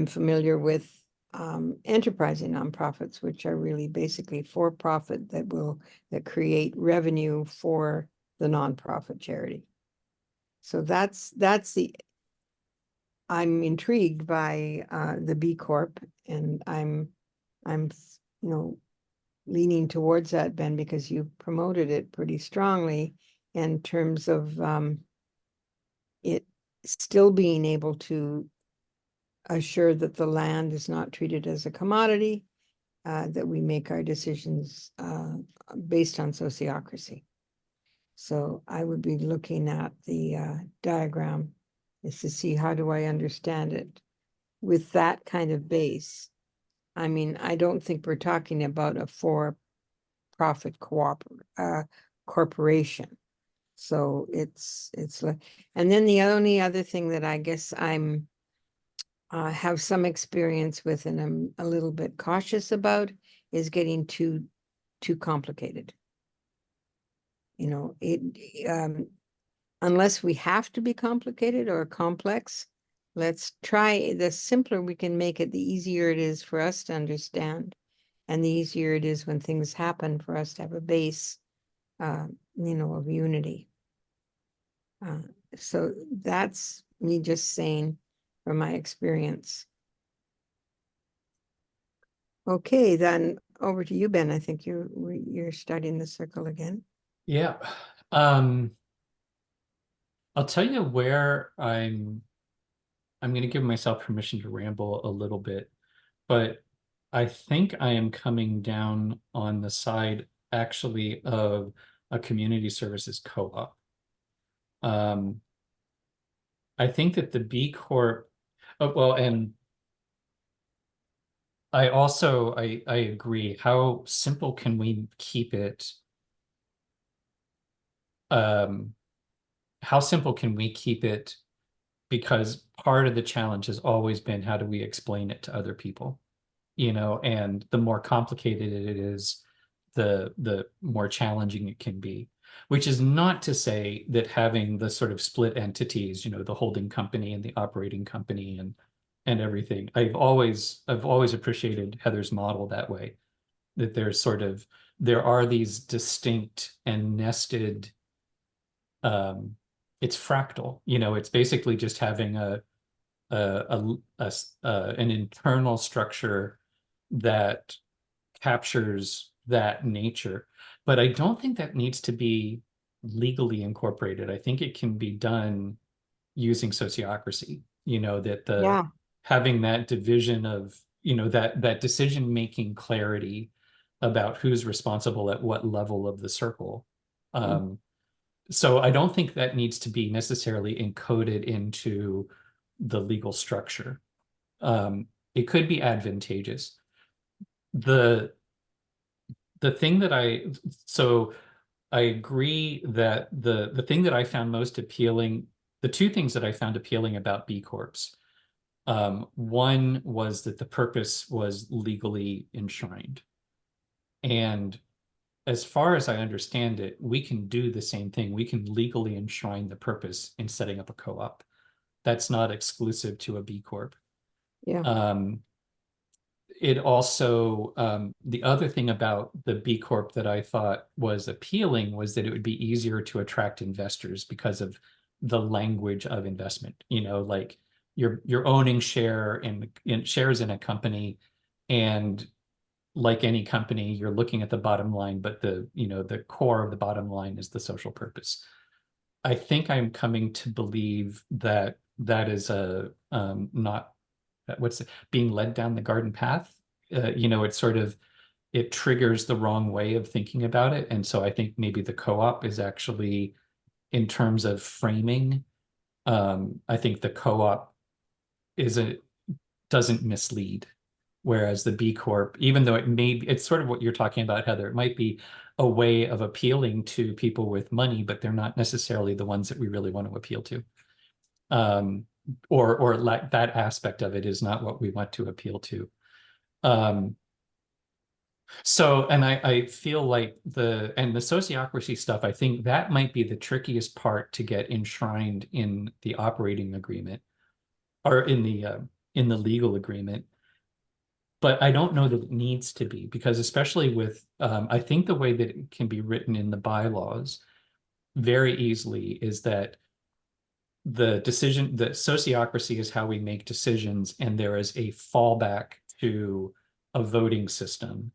D: familiar with enterprising nonprofits, which are really basically for profit that create revenue for the nonprofit charity. So that's I'm intrigued by the B Corp, and I'm leaning towards that, Ben, because you promoted it pretty strongly in terms of it still being able to assure that the land is not treated as a commodity, that we make our decisions based on sociocracy. So I would be looking at the diagram is to see how do I understand it with that kind of base. I mean, I don't think we're talking about a for-profit corporation. So it's like, and then the only other thing that I guess I'm have some experience with and I'm a little bit cautious about is getting too complicated. Unless we have to be complicated or complex, let's try the simpler we can make it, the easier it is for us to understand, and the easier it is when things happen for us to have a base, of unity. So that's me just saying from my experience. Okay, then over to you, Ben. I think you're starting the circle again.
A: Yeah. I'll tell you where I'm going to give myself permission to ramble a little bit, but I think I am coming down on the side actually of a community services co-op. I think that the B Corp, well, and I also, I agree. How simple can we keep it? How simple can we keep it? Because part of the challenge has always been, how do we explain it to other people? And the more complicated it is, the more challenging it can be. Which is not to say that having the sort of split entities, the holding company and the operating company and everything. I've always appreciated Heather's model that way, that there are these distinct and nested, it's fractal, it's basically just having an internal structure that captures that nature. But I don't think that needs to be legally incorporated. I think it can be done using sociocracy, that having that division of, that decision-making clarity about who's responsible at what level of the circle. So I don't think that needs to be necessarily encoded into the legal structure. It could be advantageous. The thing that so I agree that the thing that I found most appealing, the two things that I found appealing about B Corps, one was that the purpose was legally enshrined. And as far as I understand it, we can do the same thing. We can legally enshrine the purpose in setting up a co-op. That's not exclusive to a B Corp.
D: Yeah.
A: It also, the other thing about the B Corp that I thought was appealing was that it would be easier to attract investors because of the language of investment. Like you're owning shares in a company, and like any company, you're looking at the bottom line, but the core of the bottom line is the social purpose. I think I'm coming to believe that is not being led down the garden path. It triggers the wrong way of thinking about it. And so I think maybe the co-op is actually, in terms of framing, I think the co-op doesn't mislead. Whereas the B Corp, even though it's sort of what you're talking about, Heather, it might be a way of appealing to people with money, but they're not necessarily the ones that we really want to appeal to. Or like that aspect of it is not what we want to appeal to. So, and I feel like the sociocracy stuff, I think that might be the trickiest part to get enshrined in the operating agreement or in the legal agreement. But I don't know that it needs to be, because especially with, I think the way that it can be written in the bylaws very easily is that the sociocracy is how we make decisions, and there is a fallback to a voting system.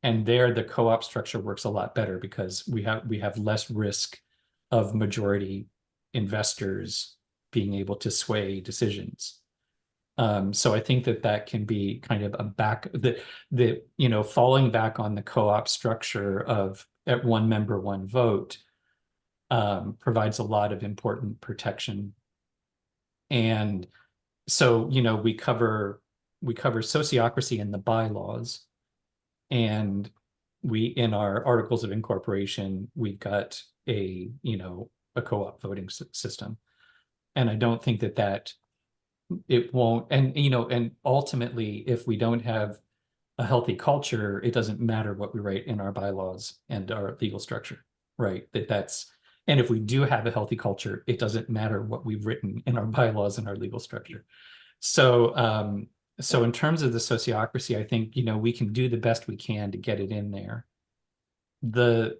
A: And there the co-op structure works a lot better because we have less risk of majority investors being able to sway decisions. So I think that can be kind of falling back on the co-op structure of at one member, one vote, provides a lot of important protection. And so, we cover sociocracy in the bylaws, and in our articles of incorporation, we've got a co-op voting system. And I don't think that it won't, and ultimately, if we don't have a healthy culture, it doesn't matter what we write in our bylaws and our legal structure, right? And if we do have a healthy culture, it doesn't matter what we've written in our bylaws and our legal structure. So, so in terms of the sociocracy, I think, we can do the best we can to get it in there. The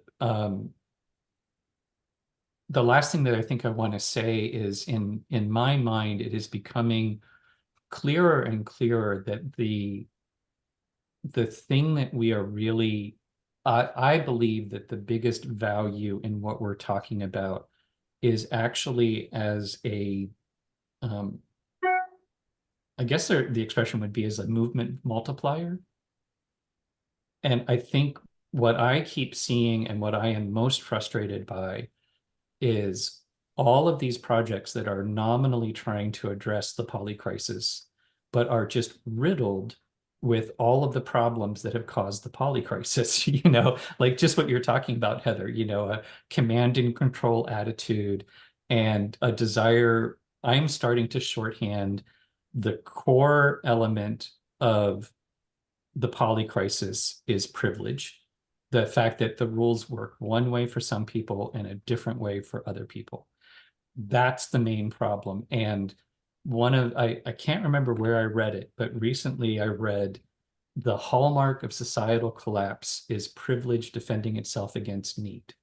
A: last thing that I think I want to say is in my mind, it is becoming clearer and clearer that the thing that we are really, I believe that the biggest value in what we're talking about is actually as a, I guess the expression would be as a movement multiplier. And I think what I keep seeing and what I am most frustrated by is all of these projects that are nominally trying to address the poly crisis, but are just riddled with all of the problems that have caused the poly crisis, like just what you're talking about, Heather, a command and control attitude and a desire. I'm starting to shorthand the core element of the poly crisis is privilege. The fact that the rules work one way for some people and a different way for other people. That's the main problem. And I can't remember where I read it, but recently I read the hallmark of societal collapse is privilege defending itself against need.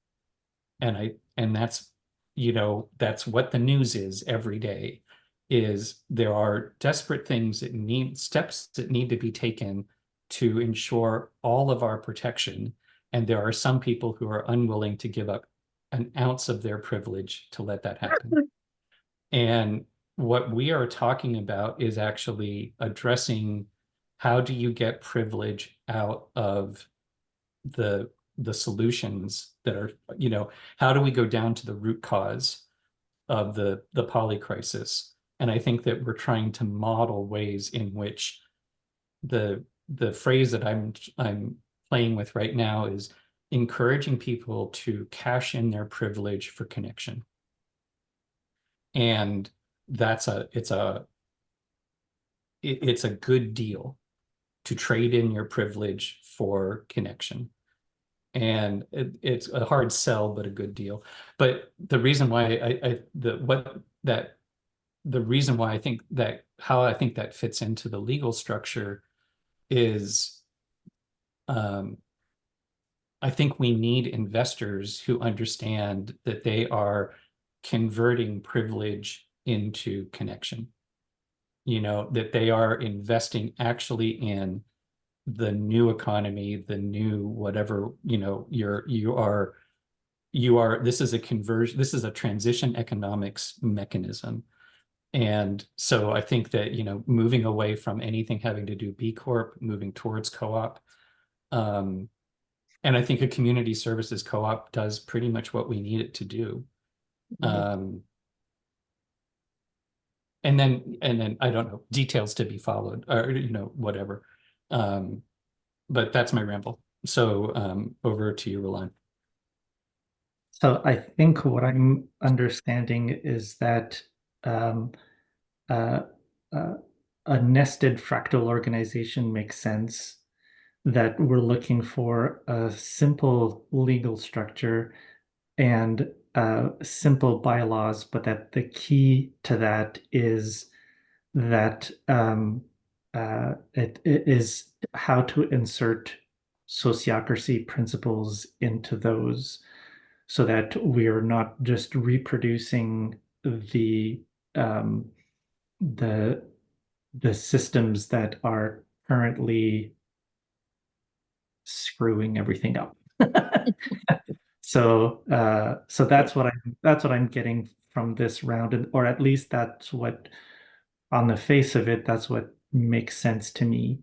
A: And that's, that's what the news is every day, is there are desperate steps that need to be taken to ensure all of our protection. And there are some people who are unwilling to give up an ounce of their privilege to let that happen. And what we are talking about is actually addressing how do you get privilege out of the solutions that are, how do we go down to the root cause of the poly crisis? And I think that we're trying to model ways in which the phrase that I'm playing with right now is encouraging people to cash in their privilege for connection. And it's a good deal to trade in your privilege for connection. And it's a hard sell, but a good deal. But the reason why the reason why I think that how I think that fits into the legal structure is I think we need investors who understand that they are converting privilege into connection. That they are investing actually in the new economy, the new whatever, this is a conversion, this is a transition economics mechanism. And so I think that, moving away from anything having to do B Corp, moving towards co-op. And I think a community services co-op does pretty much what we need it to do. And then I don't know, details to be followed or, whatever. But that's my ramble. So over to you, Roland.
B: So I think what I'm understanding is that a nested fractal organization makes sense, that we're looking for a simple legal structure and simple bylaws, but that the key to that is that it is how to insert sociocracy principles into those so that we're not just reproducing the um, the the systems that are currently screwing everything up. So that's what I'm getting from this round, or at least that's what, on the face of it, that's what makes sense to me.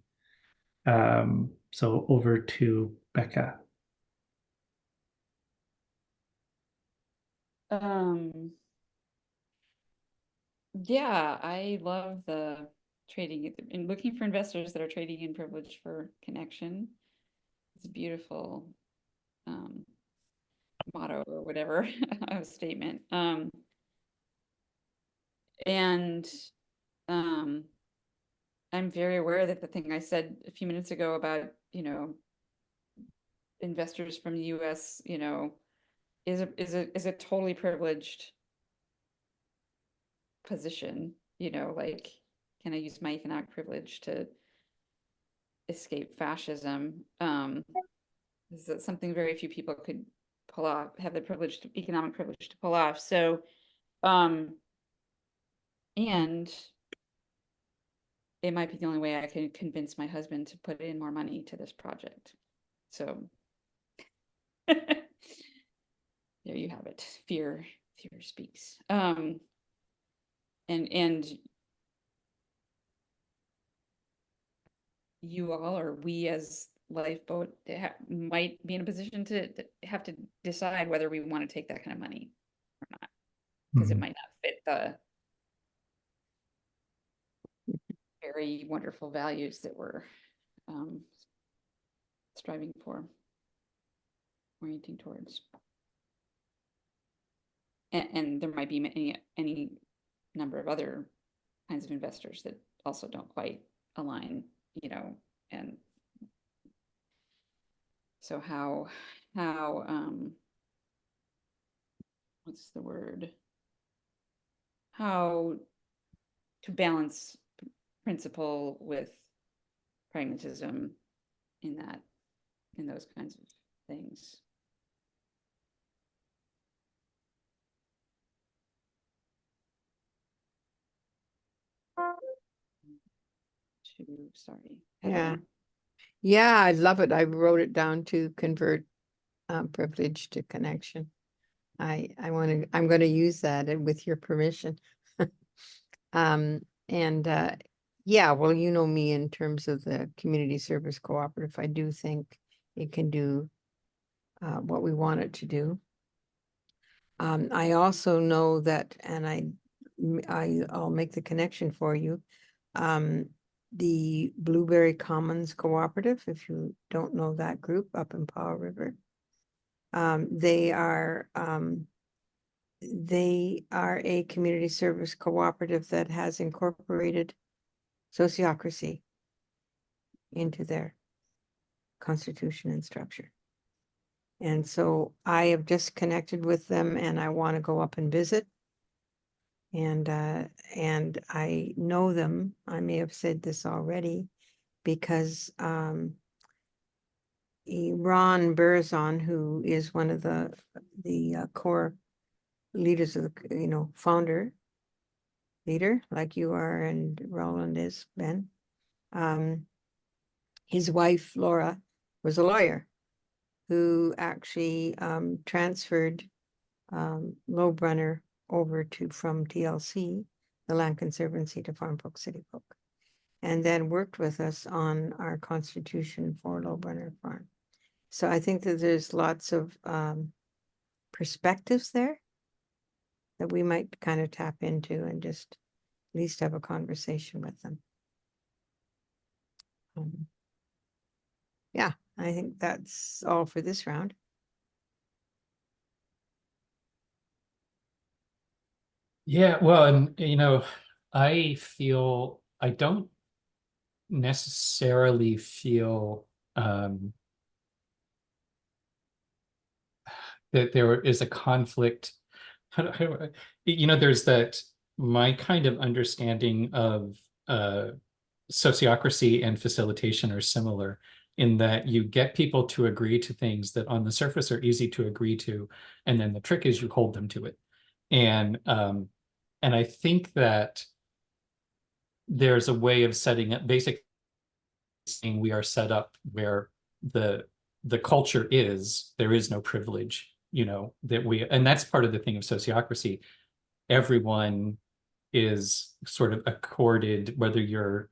B: So over to Becca.
C: Yeah, I love the trading and looking for investors that are trading in privilege for connection. It's a beautiful motto or whatever, a statement. And I'm very aware that the thing I said a few minutes ago about, investors from the US, is a totally privileged position, like, can I use my economic privilege to escape fascism? This is something very few people could pull off, have the economic privilege to pull off. So, and it might be the only way I can convince my husband to put in more money to this project. So there you have it. Fear speaks. And you all, or we as Lifeboat, might be in a position to have to decide whether we want to take that kind of money or not, because it might not fit the very wonderful values that we're striving for, orienting towards. And there might be any number of other kinds of investors that also don't quite align, and so how what's the word? How to balance principle with pragmatism in those kinds of things. Sorry.
D: Yeah, I love it. I wrote it down to convert privilege to connection. I'm going to use that with your permission. Yeah, well, you know me in terms of the community service cooperative. I do think it can do what we want it to do. I also know that, and I'll make the connection for you. The Blueberry Commons Cooperative, if you don't know that group up in Powell River, they are a community service cooperative that has incorporated sociocracy into their constitution and structure. And so I have just connected with them, and I want to go up and visit. And I know them. I may have said this already, because Ron Burzon, who is one of the core leaders of the founder leader, like you are and Roland is, Ben. His wife Laura was a lawyer who actually transferred Low Brunner over from TLC, the Land Conservancy, to Farm Folk City Folk, and then worked with us on our constitution for Low Brunner Farm. So I think that there's lots of perspectives there that we might kind of tap into and just at least have a conversation with them. Yeah, I think that's all for this round.
A: Yeah, well, and I don't necessarily feel that there is a conflict. There's that, my kind of understanding of sociocracy and facilitation are similar in that you get people to agree to things that on the surface are easy to agree to, and then the trick is you hold them to it. And I think that there's a way of setting up, basically saying we are set up where the culture is, there is no privilege, you know, that we, and that's part of the thing of sociocracy. Everyone is sort of accorded, whether you're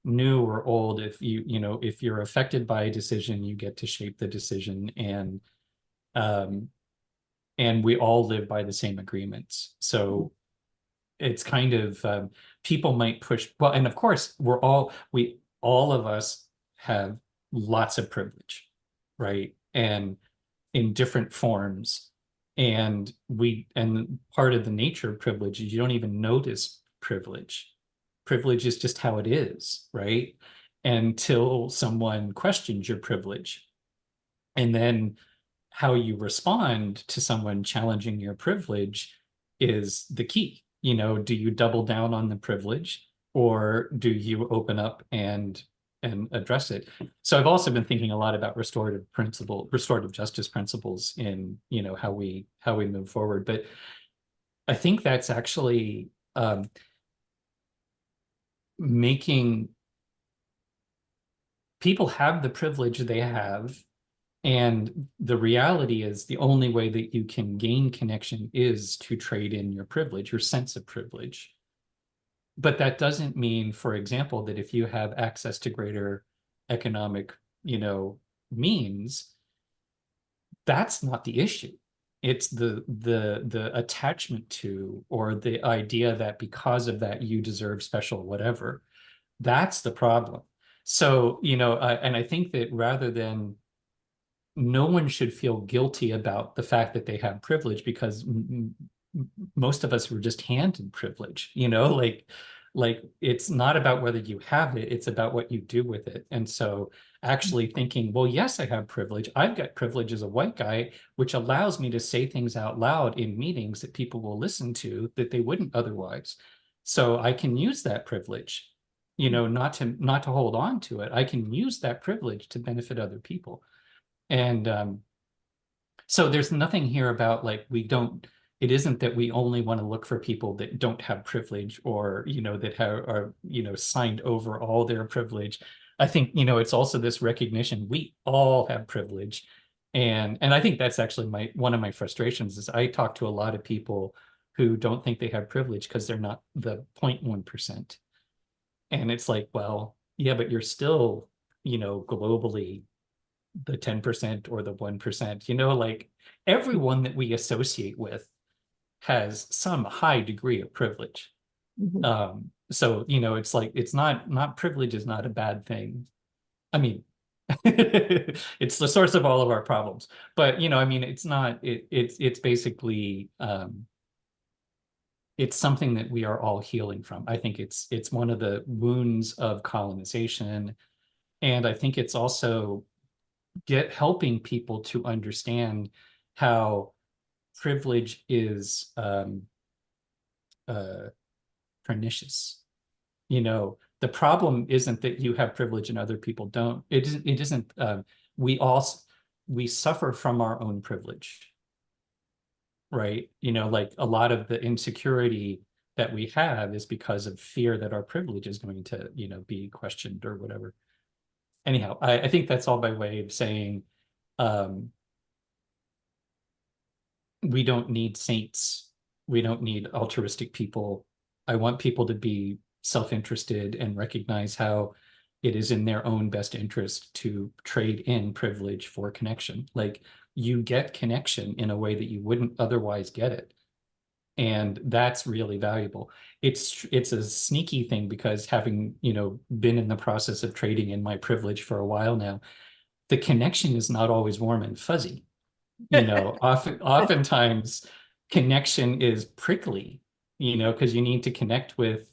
A: new or old, if you know, if you're affected by a decision, you get to shape the decision, and we all live by the same agreements. So it's kind of people might push, well, and of course we all of us have lots of privilege, right? And in different forms. And part of the nature of privilege is you don't even notice privilege. Privilege is just how it is, right? Until someone questions your privilege. And then how you respond to someone challenging your privilege is the key. You know, do you double down on the privilege, or do you open up and address it? So I've also been thinking a lot about restorative justice principles in, you know, how we move forward. But I think that's actually making people have the privilege they have. And the reality is the only way that you can gain connection is to trade in your privilege, your sense of privilege. But that doesn't mean, for example, that if you have access to greater economic, you know, means, that's not the issue. It's the attachment to, or the idea that because of that you deserve special whatever. That's the problem. So, you know, and I think that rather than, no one should feel guilty about the fact that they have privilege, because most of us were just handed privilege, you know, like it's not about whether you have it, it's about what you do with it. And so actually thinking, well, yes, I have privilege. I've got privilege as a white guy, which allows me to say things out loud in meetings that people will listen to that they wouldn't otherwise. So I can use that privilege, you know, not to hold on to it. I can use that privilege to benefit other people. And so there's nothing here about like, it isn't that we only want to look for people that don't have privilege, or, you know, that are, you know, signed over all their privilege. I think, you know, it's also this recognition we all have privilege. And I think that's actually one of my frustrations is I talk to a lot of people who don't think they have privilege because they're not the 0.1%. And it's like, well, yeah, but you're still, you know, globally the 10% or the 1%, you know, like everyone that we associate with has some high degree of privilege. So, you know, it's like, it's not privilege is not a bad thing. I mean, it's the source of all of our problems, but, you know, I mean, it's not, it's basically, it's something that we are all healing from. I think it's one of the wounds of colonization. And I think it's also helping people to understand how privilege is pernicious. You know, the problem isn't that you have privilege and other people don't. It isn't. We suffer from our own privilege, right? You know, like a lot of the insecurity that we have is because of fear that our privilege is going to, you know, be questioned or whatever. Anyhow, I think that's all by way of saying, we don't need saints. We don't need altruistic people. I want people to be self-interested and recognize how it is in their own best interest to trade in privilege for connection. Like, you get connection in a way that you wouldn't otherwise get it. And that's really valuable. It's a sneaky thing because having, you know, been in the process of trading in my privilege for a while now, the connection is not always warm and fuzzy. You know, oftentimes connection is prickly, you know, because you need to connect with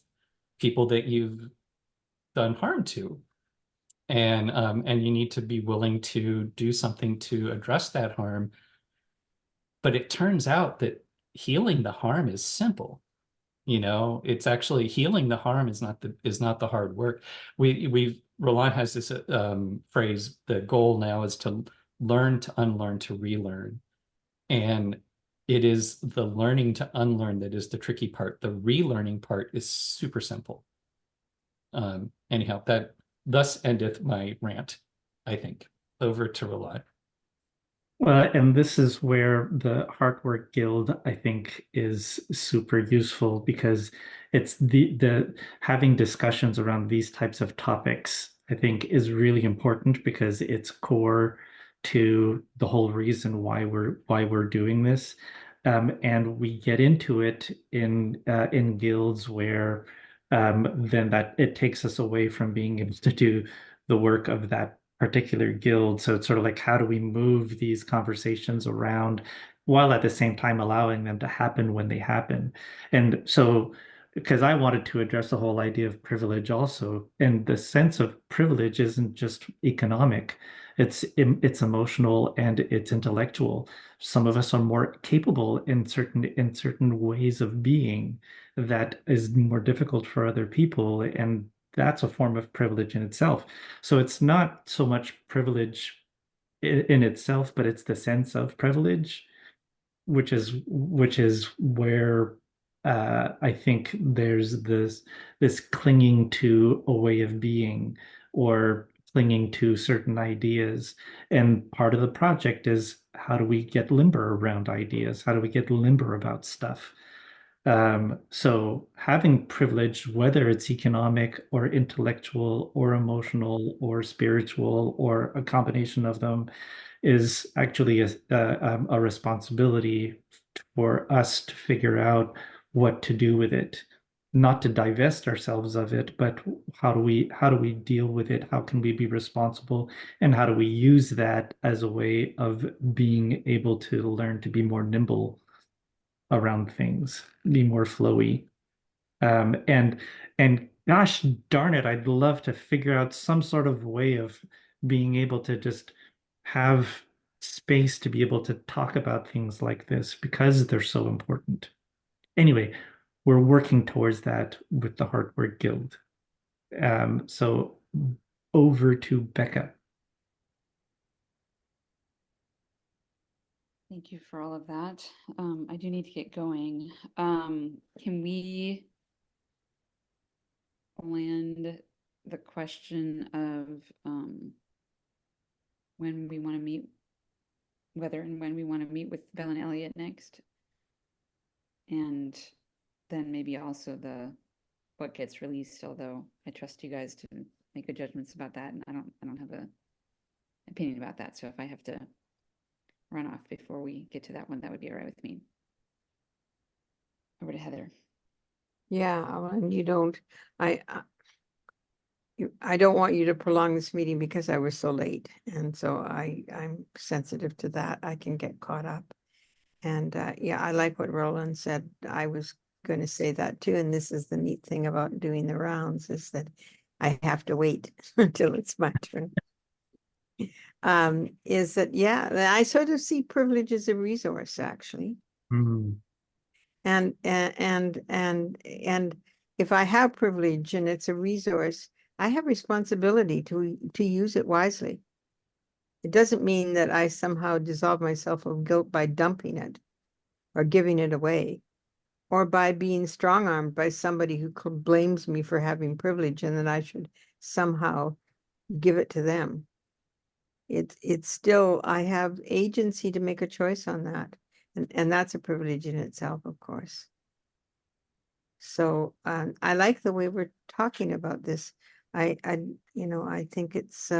A: people that you've done harm to. And you need to be willing to do something to address that harm. But it turns out that healing the harm is simple. You know, it's actually healing the harm is not the hard work. Roland has this phrase, the goal now is to learn to unlearn to relearn. And it is the learning to unlearn that is the tricky part. The relearning part is super simple. Anyhow, that thus endeth my rant, I think. Over to Roland.
B: Well, and this is where the Heartwork Guild, I think, is super useful because it's the having discussions around these types of topics, I think, is really important because it's core to the whole reason why we're doing this. And we get into it in guilds where then that it takes us away from being able to do the work of that particular guild. So it's sort of like, how do we move these conversations around while at the same time allowing them to happen when they happen? And so, because I wanted to address the whole idea of privilege also, and the sense of privilege isn't just economic, it's emotional and it's intellectual. Some of us are more capable in certain ways of being that is more difficult for other people, and that's a form of privilege in itself. So it's not so much privilege in itself, but it's the sense of privilege, which is where I think there's this clinging to a way of being or clinging to certain ideas. And part of the project is, how do we get limber around ideas? How do we get limber about stuff? So having privilege, whether it's economic or intellectual or emotional or spiritual or a combination of them, is actually a responsibility for us to figure out what to do with it. Not to divest ourselves of it, but how do we deal with it? How can we be responsible? And how do we use that as a way of being able to learn to be more nimble around things, be more flowy. And gosh darn it, I'd love to figure out some sort of way of being able to just have space to be able to talk about things like this because they're so important. Anyway, we're working towards that with the Heartwork Guild. So over to Becca.
C: Thank you for all of that. I do need to get going. Can we land the question of when we want to meet, whether and when we want to meet with Bell and Elliot next? And then maybe also what gets released, although I trust you guys to make good judgments about that, and I don't have a opinion about that. So if I have to run off before we get to that one, that would be all right with me. Over to Heather.
D: Yeah, well, and you don't, I don't want you to prolong this meeting because I was so late. And so I'm sensitive to that. I can get caught up. And yeah, I like what Roland said. I was going to say that too. And this is the neat thing about doing the rounds, is that I have to wait until it's my turn. Is that, yeah, I sort of see privilege as a resource, actually.
B: Mm.
D: And if I have privilege and it's a resource, I have responsibility to use it wisely. It doesn't mean that I somehow dissolve myself of guilt by dumping it or giving it away, or by being strong-armed by somebody who blames me for having privilege and then I should somehow give it to them. It's still, I have agency to make a choice on that. And that's a privilege in itself, of course. So I like the way we're talking about this. I think it's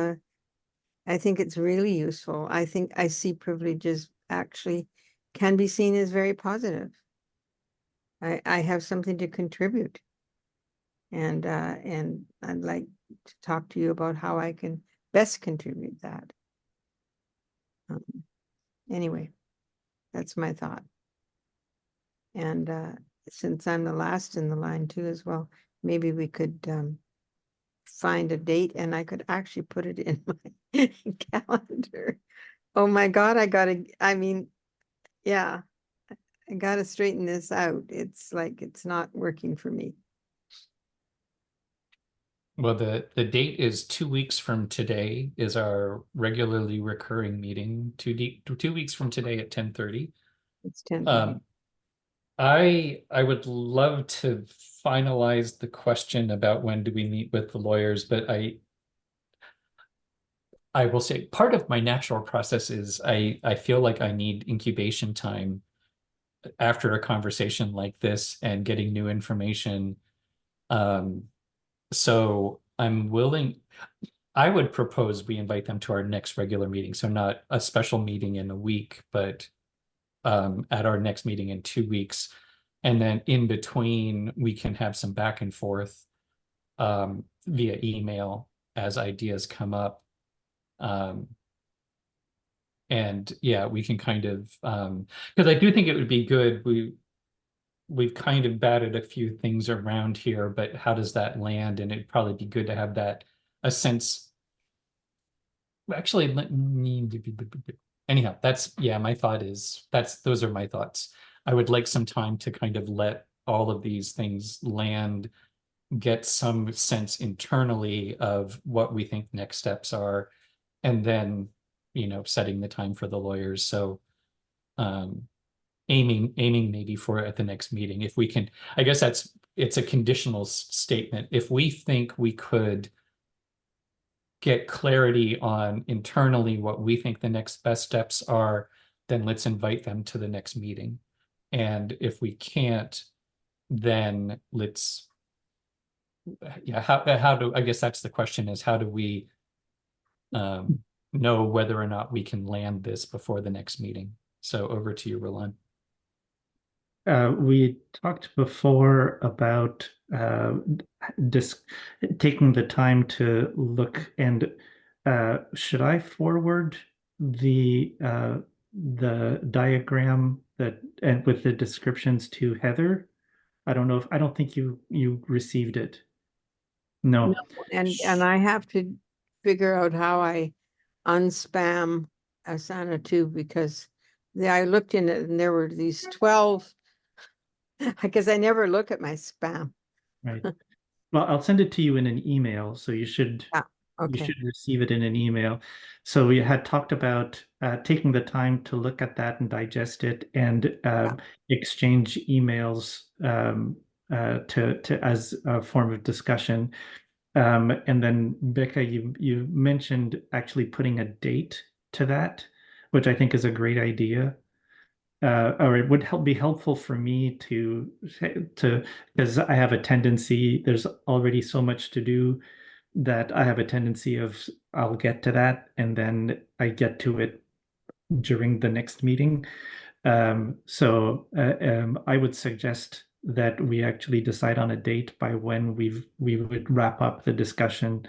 D: really useful. I think I see privileges actually can be seen as very positive. I have something to contribute. And I'd like to talk to you about how I can best contribute that. Anyway, that's my thought. And since I'm the last in the line too as well, maybe we could find a date and I could actually put it in my calendar. Oh my God, yeah, gotta straighten this out. It's like, it's not working for me.
A: Well, the date is 2 weeks from today is our regularly recurring meeting. 2 weeks from today at 10:30.
D: It's 10.
A: I would love to finalize the question about when do we meet with the lawyers, but I will say part of my natural process is I feel like I need incubation time after a conversation like this and getting new information. So I'm willing, I would propose we invite them to our next regular meeting. So not a special meeting in a week, but at our next meeting in 2 weeks. And then in between, we can have some back and forth via email as ideas come up. And yeah, we can kind of, because I do think it would be good. We've kind of batted a few things around here, but how does that land? And it'd probably be good to have that a sense. Actually, let me anyhow, that's yeah, my thought is those are my thoughts. I would like some time to kind of let all of these things land, get some sense internally of what we think next steps are, and then, setting the time for the lawyers. So aiming maybe for at the next meeting, if we can, I guess it's a conditional statement. If we think we could get clarity on internally what we think the next best steps are, then let's invite them to the next meeting. And if we can't, then let's, yeah, how do, I guess that's the question, is how do we know whether or not we can land this before the next meeting? So over to you, Roland.
B: We talked before about taking the time to look, and should I forward the diagram that and with the descriptions to Heather? I don't think you received it. No.
D: No, and I have to figure out how I unspam Asana too, because I looked in it and there were these 12, because I never look at my spam.
B: Right. Well, I'll send it to you in an email, so you should
D: Okay.
B: receive it in an email. So we had talked about taking the time to look at that and digest it, and exchange emails to as a form of discussion. And then Becca, you mentioned actually putting a date to that, which I think is a great idea. Or it would be helpful for me to because I have a tendency, there's already so much to do that I have a tendency of I'll get to that and then I get to it during the next meeting. So I would suggest that we actually decide on a date by when we would wrap up the discussion.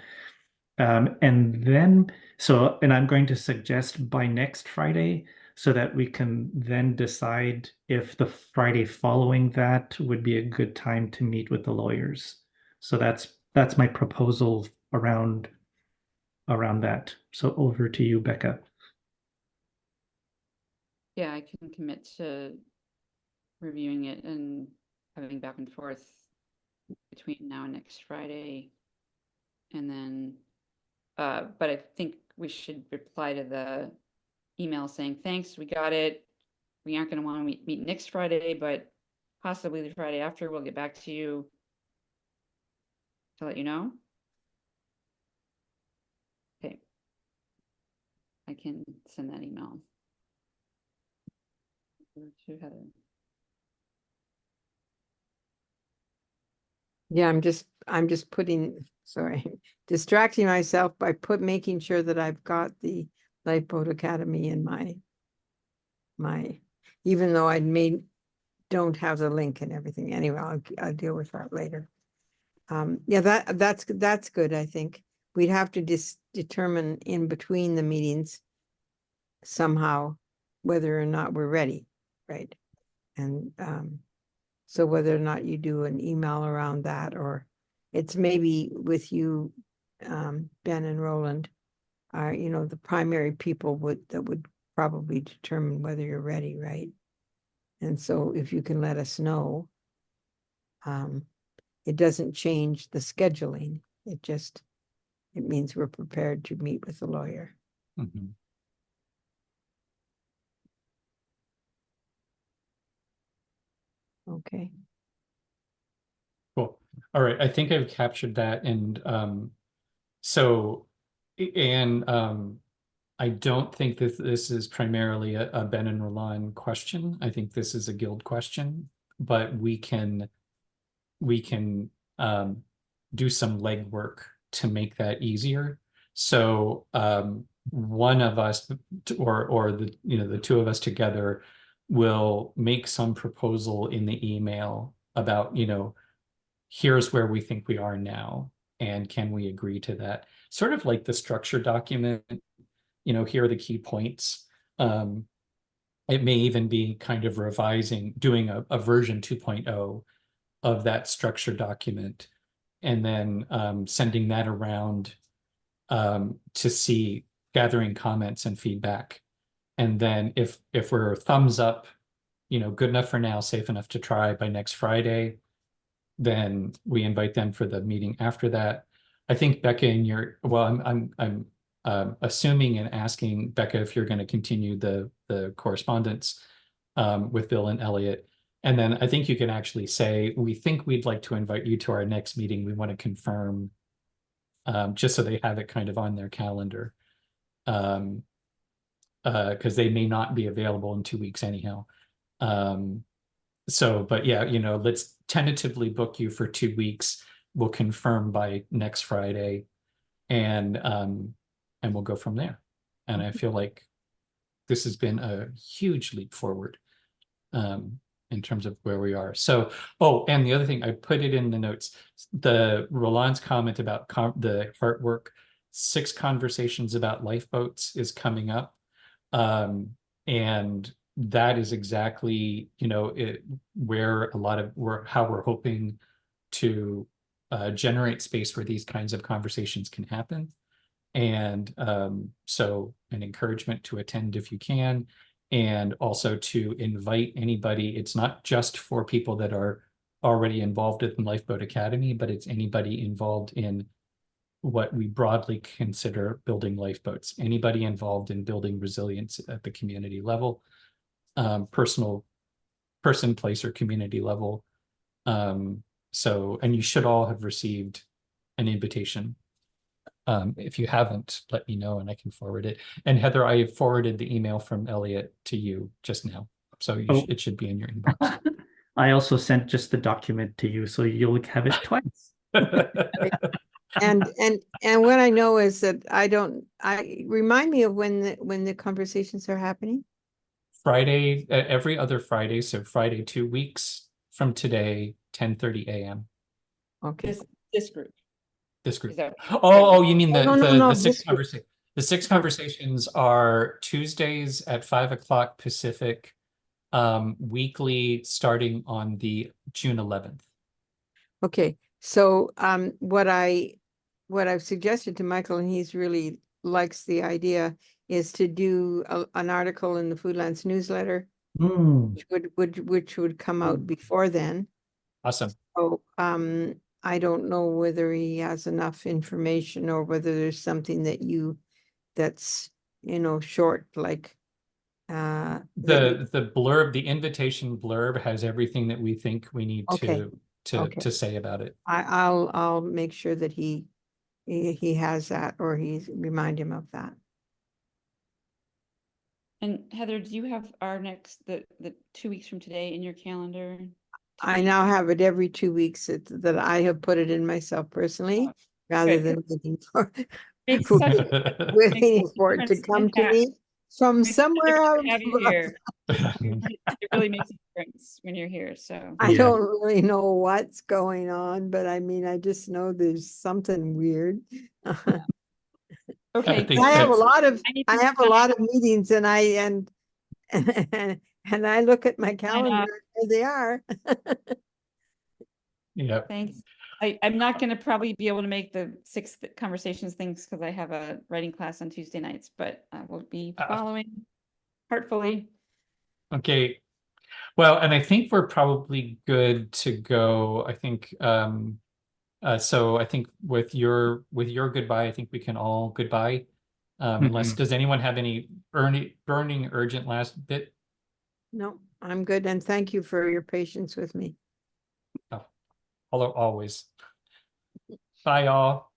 B: And then, and I'm going to suggest by next Friday, so that we can then decide if the Friday following that would be a good time to meet with the lawyers. So that's my proposal around that. So over to you, Becca.
C: Yeah, I can commit to reviewing it and having back and forth between now and next Friday. And then, but I think we should reply to the email saying, thanks, we got it. We aren't going to want to meet next Friday, but possibly the Friday after, we'll get back to you to let you know. Okay. I can send that email to Heather.
D: Yeah, I'm just putting, sorry, distracting myself by making sure that I've got the Lifeboat Academy in my, even though don't have the link and everything. Anyway, I'll deal with that later. Yeah, that's good. I think we'd have to determine in between the meetings somehow whether or not we're ready, right? And so whether or not you do an email around that, or it's maybe with you, Ben and Roland, are the primary people that would probably determine whether you're ready, right? And so if you can let us know, it doesn't change the scheduling. It means we're prepared to meet with the lawyer.
A: Mhm.
D: Okay.
A: Cool. All right. I think I've captured that. And so, and I don't think that this is primarily a Ben and Roland question. I think this is a guild question, but we can do some legwork to make that easier. So one of us or the the two of us together will make some proposal in the email about here's where we think we are now, and can we agree to that? Sort of like the structure document, here are the key points. It may even be kind of doing a version 2.0 of that structure document, and then sending that around to see, gathering comments and feedback. And then if we're thumbs up, good enough for now, safe enough to try by next Friday, then we invite them for the meeting after that. I think Becca, I'm assuming and asking Becca if you're going to continue the correspondence with Bill and Elliot. And then I think you can actually say, we think we'd like to invite you to our next meeting. We want to confirm, just so they have it kind of on their calendar. Because they may not be available in 2 weeks anyhow. But yeah, let's tentatively book you for 2 weeks. We'll confirm by next Friday, and we'll go from there. And I feel like this has been a huge leap forward in terms of where we are. So, and the other thing, I put it in the notes, the Roland's comment about the heart work, 6 conversations about lifeboats is coming up. And that is exactly, where how we're hoping to generate space where these kinds of conversations can happen. And so an encouragement to attend if you can, and also to invite anybody. It's not just for people that are already involved in Lifeboat Academy, but it's anybody involved in what we broadly consider building lifeboats. Anybody involved in building resilience at the community level, person, place, or community level. And you should all have received an invitation. If you haven't, let me know and I can forward it. And Heather, I have forwarded the email from Elliot to you just now. So it should be in your inbox.
B: I also sent just the document to you, so you'll have it twice.
D: And what I know is that remind me of when the conversations are happening.
A: Friday, every other Friday. So Friday, 2 weeks from today, 10:30 a.m.
D: Okay.
C: This group.
A: This group.
C: Is that-
A: You mean
D: No,
A: the 6
D: this group.
A: conversations? The 6 conversations are Tuesdays at 5 o'clock Pacific, weekly, starting on the June 11th.
D: Okay, so what I've suggested to Michael, and he's really likes the idea, is to do an article in the Foodlands newsletter, which would come out before then.
A: Awesome.
D: So I don't know whether he has enough information or whether there's something that's short, like
A: the blurb, the invitation blurb has everything that we think we need to say about it.
D: I'll make sure that he has that, or remind him of that.
C: And Heather, do you have our next the 2 weeks from today in your calendar?
D: I now have it every 2 weeks that I have put it in myself personally, rather than waiting for
C: Makes such
D: waiting for it to come to me from somewhere out.
C: Here. It really makes a difference when you're here. So
D: I don't really know what's going on, but I mean, I just know there's something weird.
C: okay,
D: I have a lot of meetings, and and I look at my calendar, and there they are.
A: Yeah.
C: Thanks. I'm not going to probably be able to make the 6 conversations things because I have a writing class on Tuesday nights, but I will be following heartfully.
A: Okay. Well, and I think we're probably good to go. I think so I think with your goodbye, I think we can all goodbye. Unless,
B: Mhm.
A: does anyone have any burning urgent last bit?
D: No, I'm good. And thank you for your patience with me.
A: Oh, always. Bye, y'all.